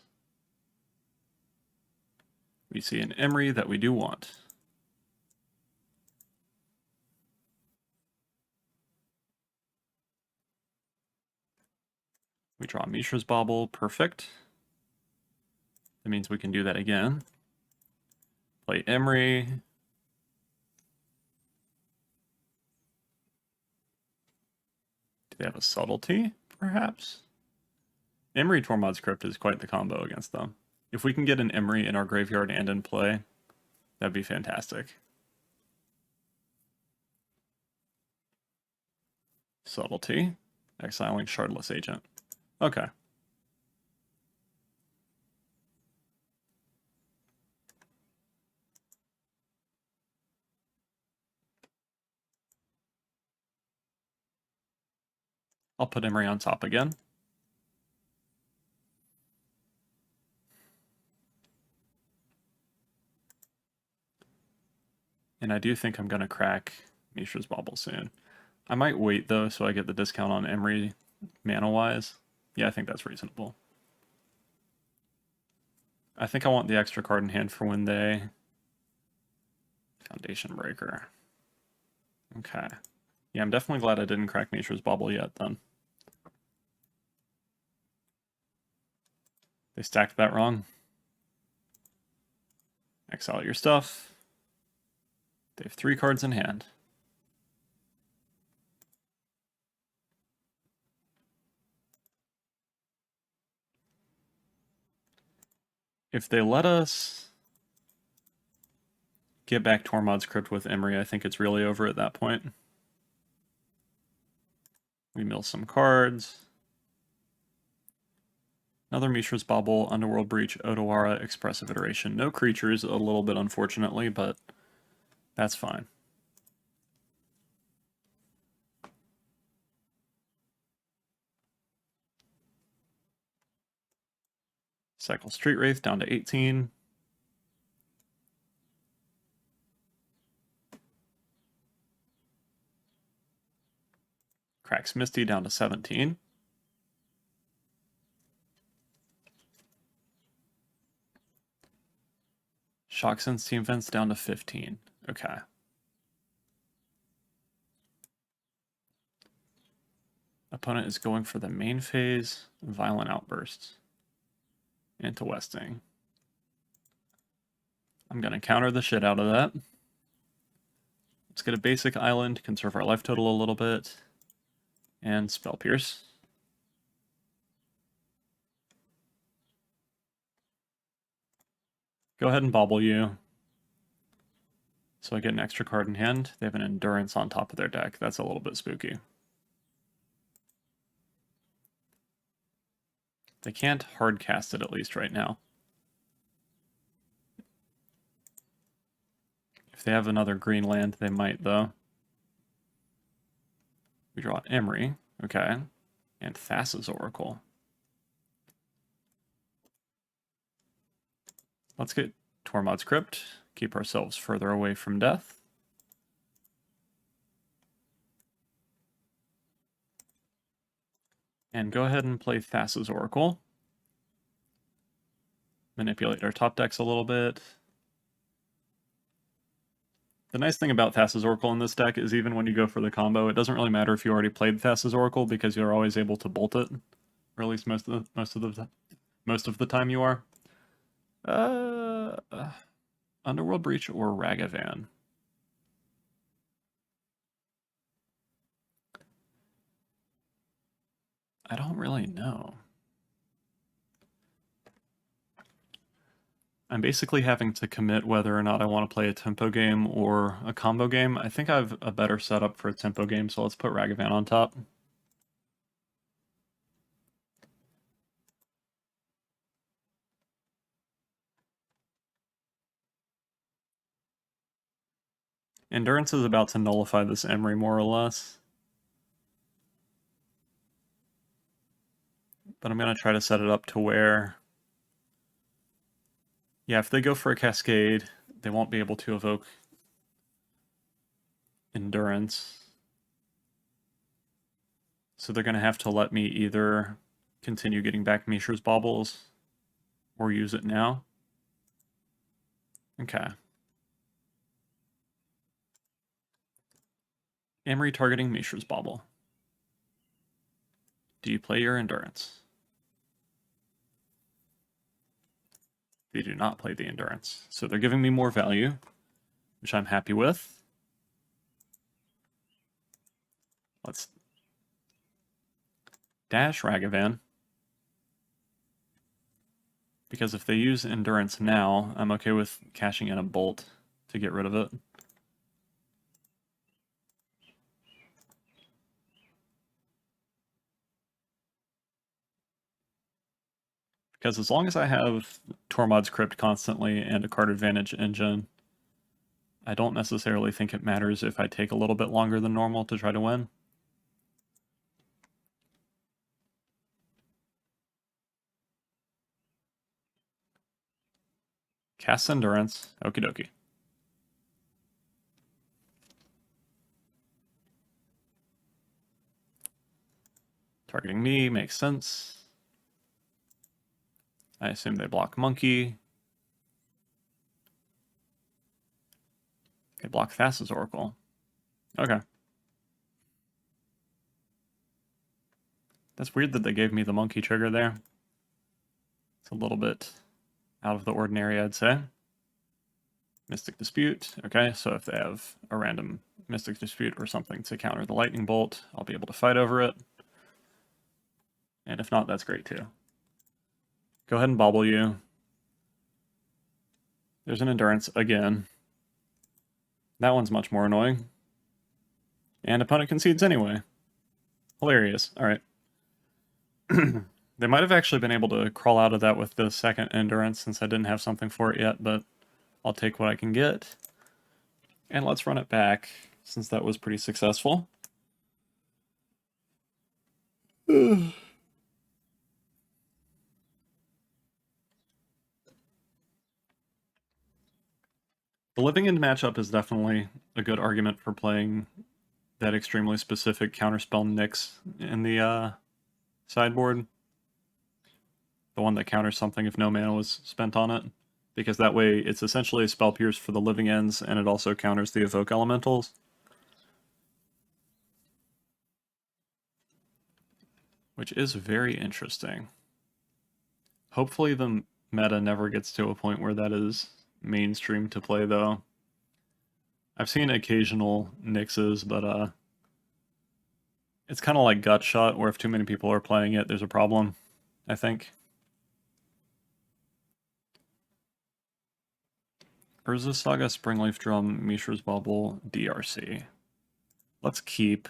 We see an Emery that we do want. We draw Mishra's Bauble. Perfect. That means we can do that again. Play Emery. Do they have a subtlety, perhaps? Emery Tormod's Crypt is quite the combo against them. If we can get an Emery in our graveyard and in play, that'd be fantastic. Subtlety. Exiling Shardless Agent. Okay. I'll put Emery on top again. And I do think I'm going to crack Mishra's Bauble soon. I might wait, though, so I get the discount on Emery mana-wise. Yeah, I think that's reasonable. I think I want the extra card in hand for when they... Foundation Breaker. Okay. Yeah, I'm definitely glad I didn't crack Mishra's Bauble yet, then. They stacked that wrong. Exile your stuff. They have 3 cards in hand. If they let us get back Tormod's Crypt with Emery, I think it's really over at that point. We mill some cards. Another Mishra's Bauble, Underworld Breach, Odawara, Expressive Iteration. No creatures, a little bit unfortunately, but that's fine. Cycle Street Wraith down to 18. Cracks Misty down to 17. Shocksense Team Fence down to 15. Okay. Opponent is going for the main phase, Violent Outburst. Into Westing. I'm going to counter the shit out of that. Let's get a basic island, conserve our life total a little bit, and Spell Pierce. Go ahead and bobble you. So I get an extra card in hand. They have an Endurance on top of their deck. That's a little bit spooky. They can't hard cast it at least right now. If they have another green land, they might though. We draw Emery, okay, and Thassa's Oracle. Let's get Tormod's Crypt, keep ourselves further away from death. And go ahead and play Thassa's Oracle. Manipulate our top decks a little bit. The nice thing about Thassa's Oracle in this deck is even when you go for the combo, it doesn't really matter if you already played Thassa's Oracle because you're always able to bolt it, or at least most of the time you are. Underworld Breach or Ragavan. I don't really know. I'm basically having to commit whether or not I want to play a tempo game or a combo game. I think I have a better setup for a tempo game, so let's put Ragavan on top. Endurance is about to nullify this Emery more or less. But I'm going to try to set it up to where... Yeah, if they go for a Cascade, they won't be able to evoke Endurance. So they're going to have to let me either continue getting back Mishra's Baubles or use it now. Okay. Emery targeting Mishra's Bauble. Do you play your Endurance? They do not play the Endurance. So they're giving me more value, which I'm happy with. Let's dash Ragavan. Because if they use Endurance now, I'm okay with cashing in a Bolt to get rid of it. Because as long as I have Tormod's Crypt constantly and a card advantage engine, I don't necessarily think it matters if I take a little bit longer than normal to try to win. Cast Endurance, okie dokie. Targeting me makes sense. I assume they block Monkey. They block Thassa's Oracle. Okay. That's weird that they gave me the Monkey trigger there. It's a little bit out of the ordinary, I'd say. Mystic Dispute. Okay, so if they have a random Mystic Dispute or something to counter the Lightning Bolt, I'll be able to fight over it. And if not, that's great too. Go ahead and bobble you. There's an Endurance again. That one's much more annoying. And opponent concedes anyway. Hilarious. Alright. They might have actually been able to crawl out of that with the second Endurance since I didn't have something for it yet, but I'll take what I can get. And let's run it back since that was pretty successful. The Living End matchup is definitely a good argument for playing that extremely specific counterspell Nyx in the sideboard. The one that counters something if no mana was spent on it. Because that way it's essentially a Spell Pierce for the Living Ends, and it also counters the Evoke Elementals. Which is very interesting. Hopefully the meta never gets to a point where that is mainstream to play, though. I've seen occasional Nyxes, but it's kind of like Gut Shot, where if too many people are playing it, there's a problem, I think. Urza Saga, Springleaf Drum, Mishra's Bubble, DRC. Let's keep.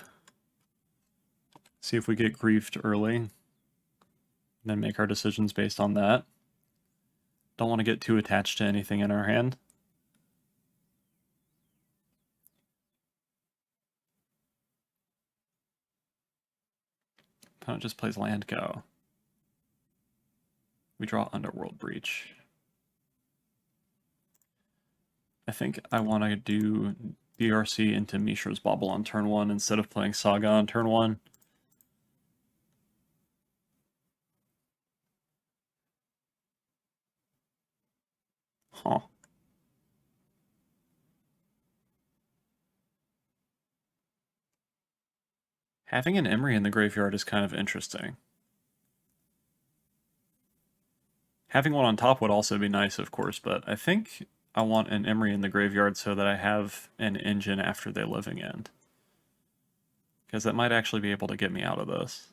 See if we get griefed early. Then make our decisions based on that. Don't want to get too attached to anything in our hand. Opponent just plays land go. We draw Underworld Breach. I think I want to do DRC into Mishra's Bauble on turn 1 instead of playing Saga on turn 1. Huh. Having an Emery in the graveyard is kind of interesting. Having one on top would also be nice, of course, but I think I want an Emery in the graveyard so that I have an engine after the living end. Because that might actually be able to get me out of this.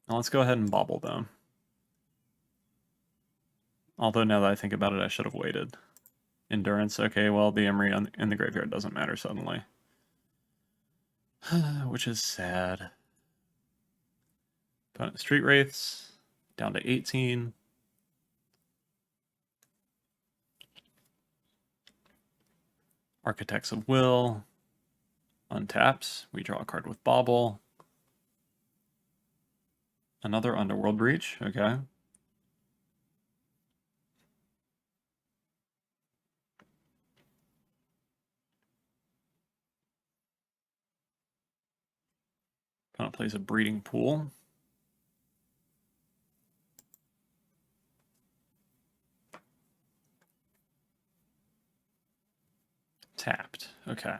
Now let's go ahead and bobble them. Although now that I think about it, I should have waited. Endurance, okay, well the Emery in the graveyard doesn't matter suddenly. Which is sad. Opponent Street Wraiths, down to 18. Architects of Will, untaps, we draw a card with Bauble. Another Underworld Breach, okay. Opponent plays a Breeding Pool. Tapped, okay.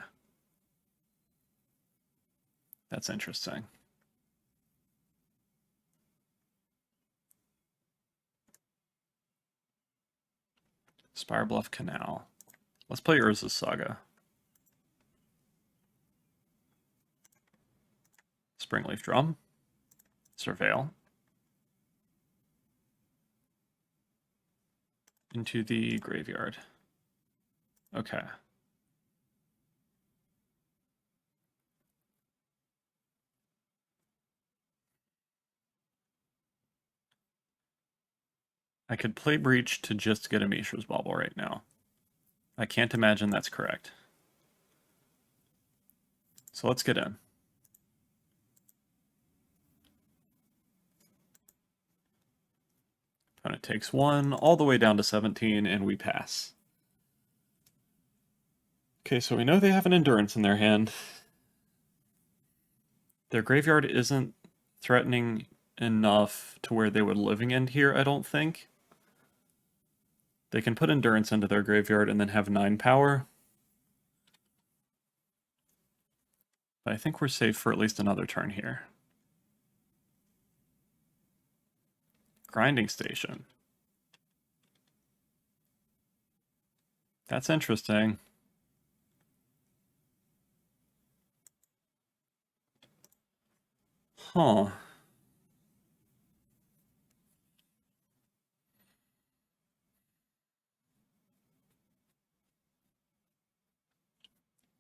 That's interesting. Spirebluff Canal. Let's play Urza's Saga. Springleaf Drum. Surveil. Into the graveyard. Okay. I could play Breach to just get a Mishra's Bauble right now. I can't imagine that's correct. So let's get in. Opponent takes 1 all the way down to 17 and we pass. Okay, so we know they have an Endurance in their hand. Their graveyard isn't threatening enough to where they would living end here, I don't think. They can put Endurance into their graveyard and then have 9 power. But I think we're safe for at least another turn here. Grinding Station. That's interesting. Huh.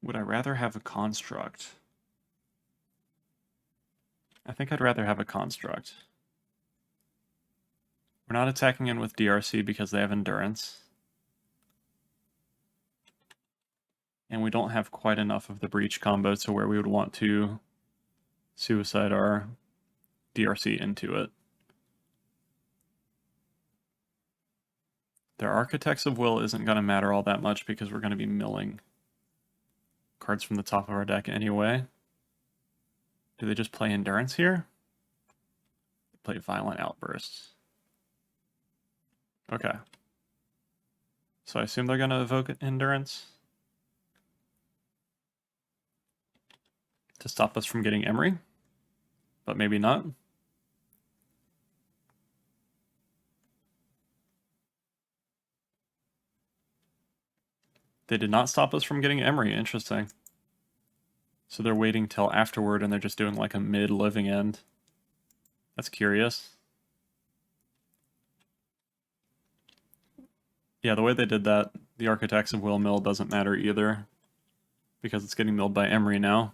Would I rather have a Construct? I think I'd rather have a Construct. We're not attacking in with DRC because they have Endurance. And we don't have quite enough of the Breach combo to where we would want to suicide our DRC into it. Their Architects of Will isn't going to matter all that much because we're going to be milling cards from the top of our deck anyway. Do they just play Endurance here? They play Violent Outbursts. Okay. So I assume they're going to evoke Endurance to stop us from getting Emery, but maybe not. They did not stop us from getting Emery. Interesting. So they're waiting till afterward and they're just doing like a mid-living end. That's curious. Yeah, the way they did that, the Architects of Will Mill doesn't matter either, because it's getting milled by Emery now.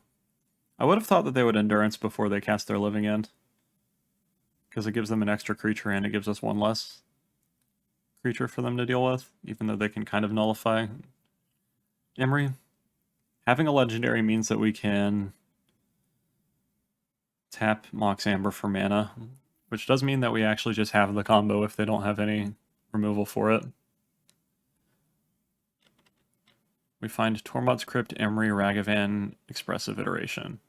I would have thought that they would Endurance before they cast their Living End, because it gives them an extra creature and it gives us one less creature for them to deal with, even though they can kind of nullify Emery. Having a legendary means that we can tap Mox Amber for mana, which does mean that we actually just have the combo if they don't have any removal for it. We find Tormod's Crypt, Emery, Ragavan, Expressive Iteration.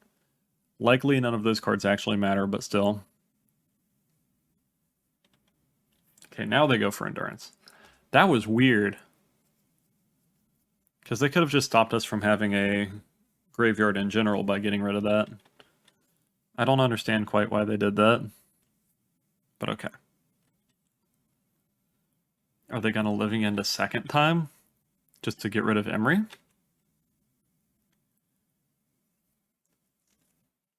Likely none of those cards actually matter, but still. Okay, now they go for Endurance. That was weird. Because they could have just stopped us from having a graveyard in general by getting rid of that. I don't understand quite why they did that. But okay. Are they going to Living End a second time? Just to get rid of Emery?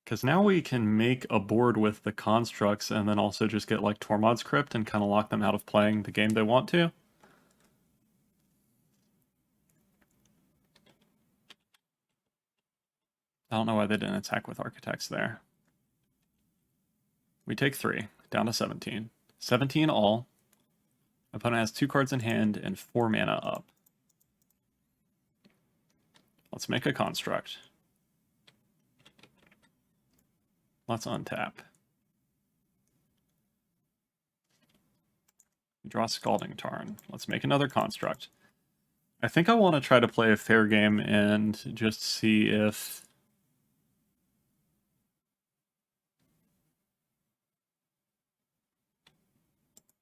Because now we can make a board with the constructs and then also just get like Tormod's Crypt and kind of lock them out of playing the game they want to. I don't know why they didn't attack with Architects there. We take 3, down to 17. 17 all. Opponent has 2 cards in hand and 4 mana up. Let's make a construct. Let's untap. We draw Scalding Tarn. Let's make another construct. I think I want to try to play a fair game and just see if...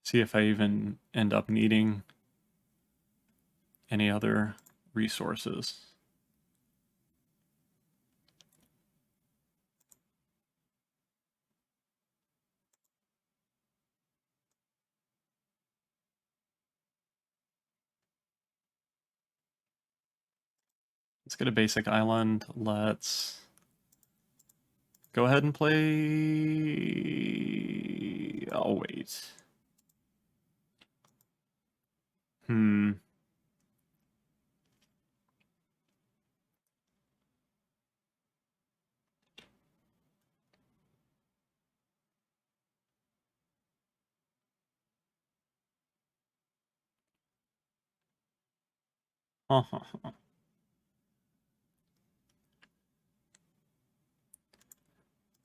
see if I even end up needing any other resources. Let's get a basic island. Let's go ahead and play... I'll wait.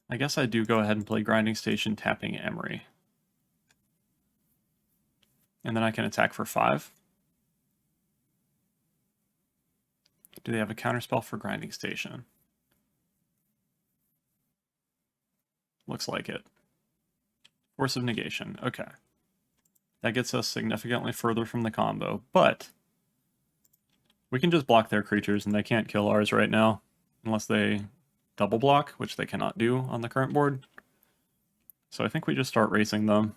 I guess I do go ahead and play Grinding Station, tapping Emery. And then I can attack for 5. Do they have a counterspell for Grinding Station? Looks like it. Force of Negation. Okay. That gets us significantly further from the combo, but we can just block their creatures and they can't kill ours right now unless they double block, which they cannot do on the current board. So I think we just start racing them.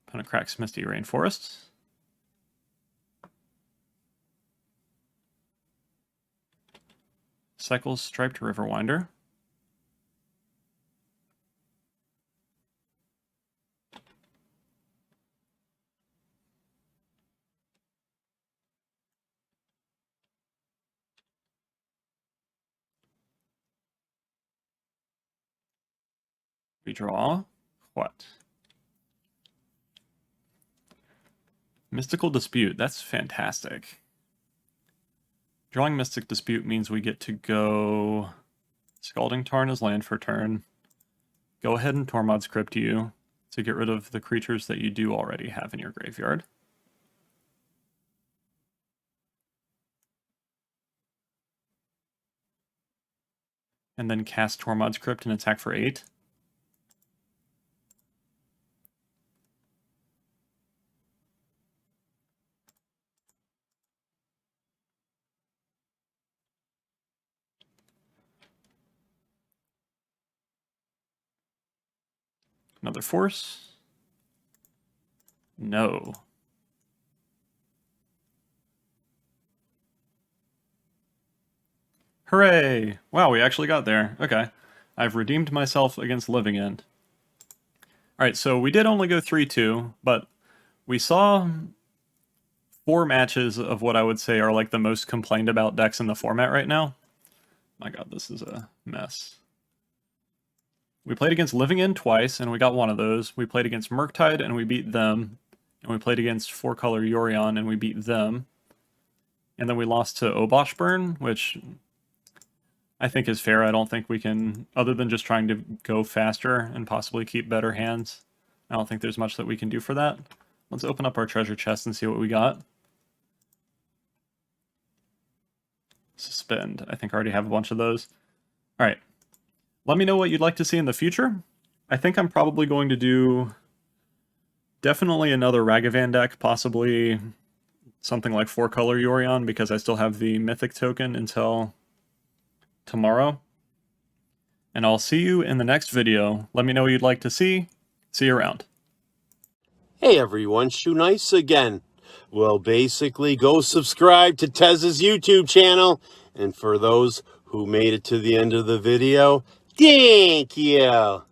Opponent cracks Misty Rainforest. Cycles Striped Riverwinder. We draw what? Mystical Dispute. That's fantastic. Drawing Mystic Dispute means we get to go Scalding Tarn as land for turn. Go ahead and Tormod's Crypt you to get rid of the creatures that you do already have in your graveyard. And then cast Tormod's Crypt and attack for 8. Another force. No. Hooray! Wow, we actually got there. Okay. I've redeemed myself against Living End. Alright, so we did only go 3-2, but we saw 4 matches of what I would say are like the most complained about decks in the format right now. My god, this is a mess. We played against Living End twice, and we got one of those. We played against Murktide, and we beat them. And we played against 4-color Yorion, and we beat them. And then we lost to Obosh Burn, which I think is fair. I don't think we can, other than just trying to go faster and possibly keep better hands, I don't think there's much that we can do for that. Let's open up our treasure chest and see what we got. Suspend. I think I already have a bunch of those. Alright. Let me know what you'd like to see in the future. I think I'm probably going to do definitely another Ragavan deck, possibly something like 4-color Yorion, because I still have the Mythic token until tomorrow. And I'll see you in the next video. Let me know what you'd like to see. See you around. Hey everyone, Shoe Nice again. Well, basically, go subscribe to Tez's YouTube channel. And for those who made it to the end of the video, thank you.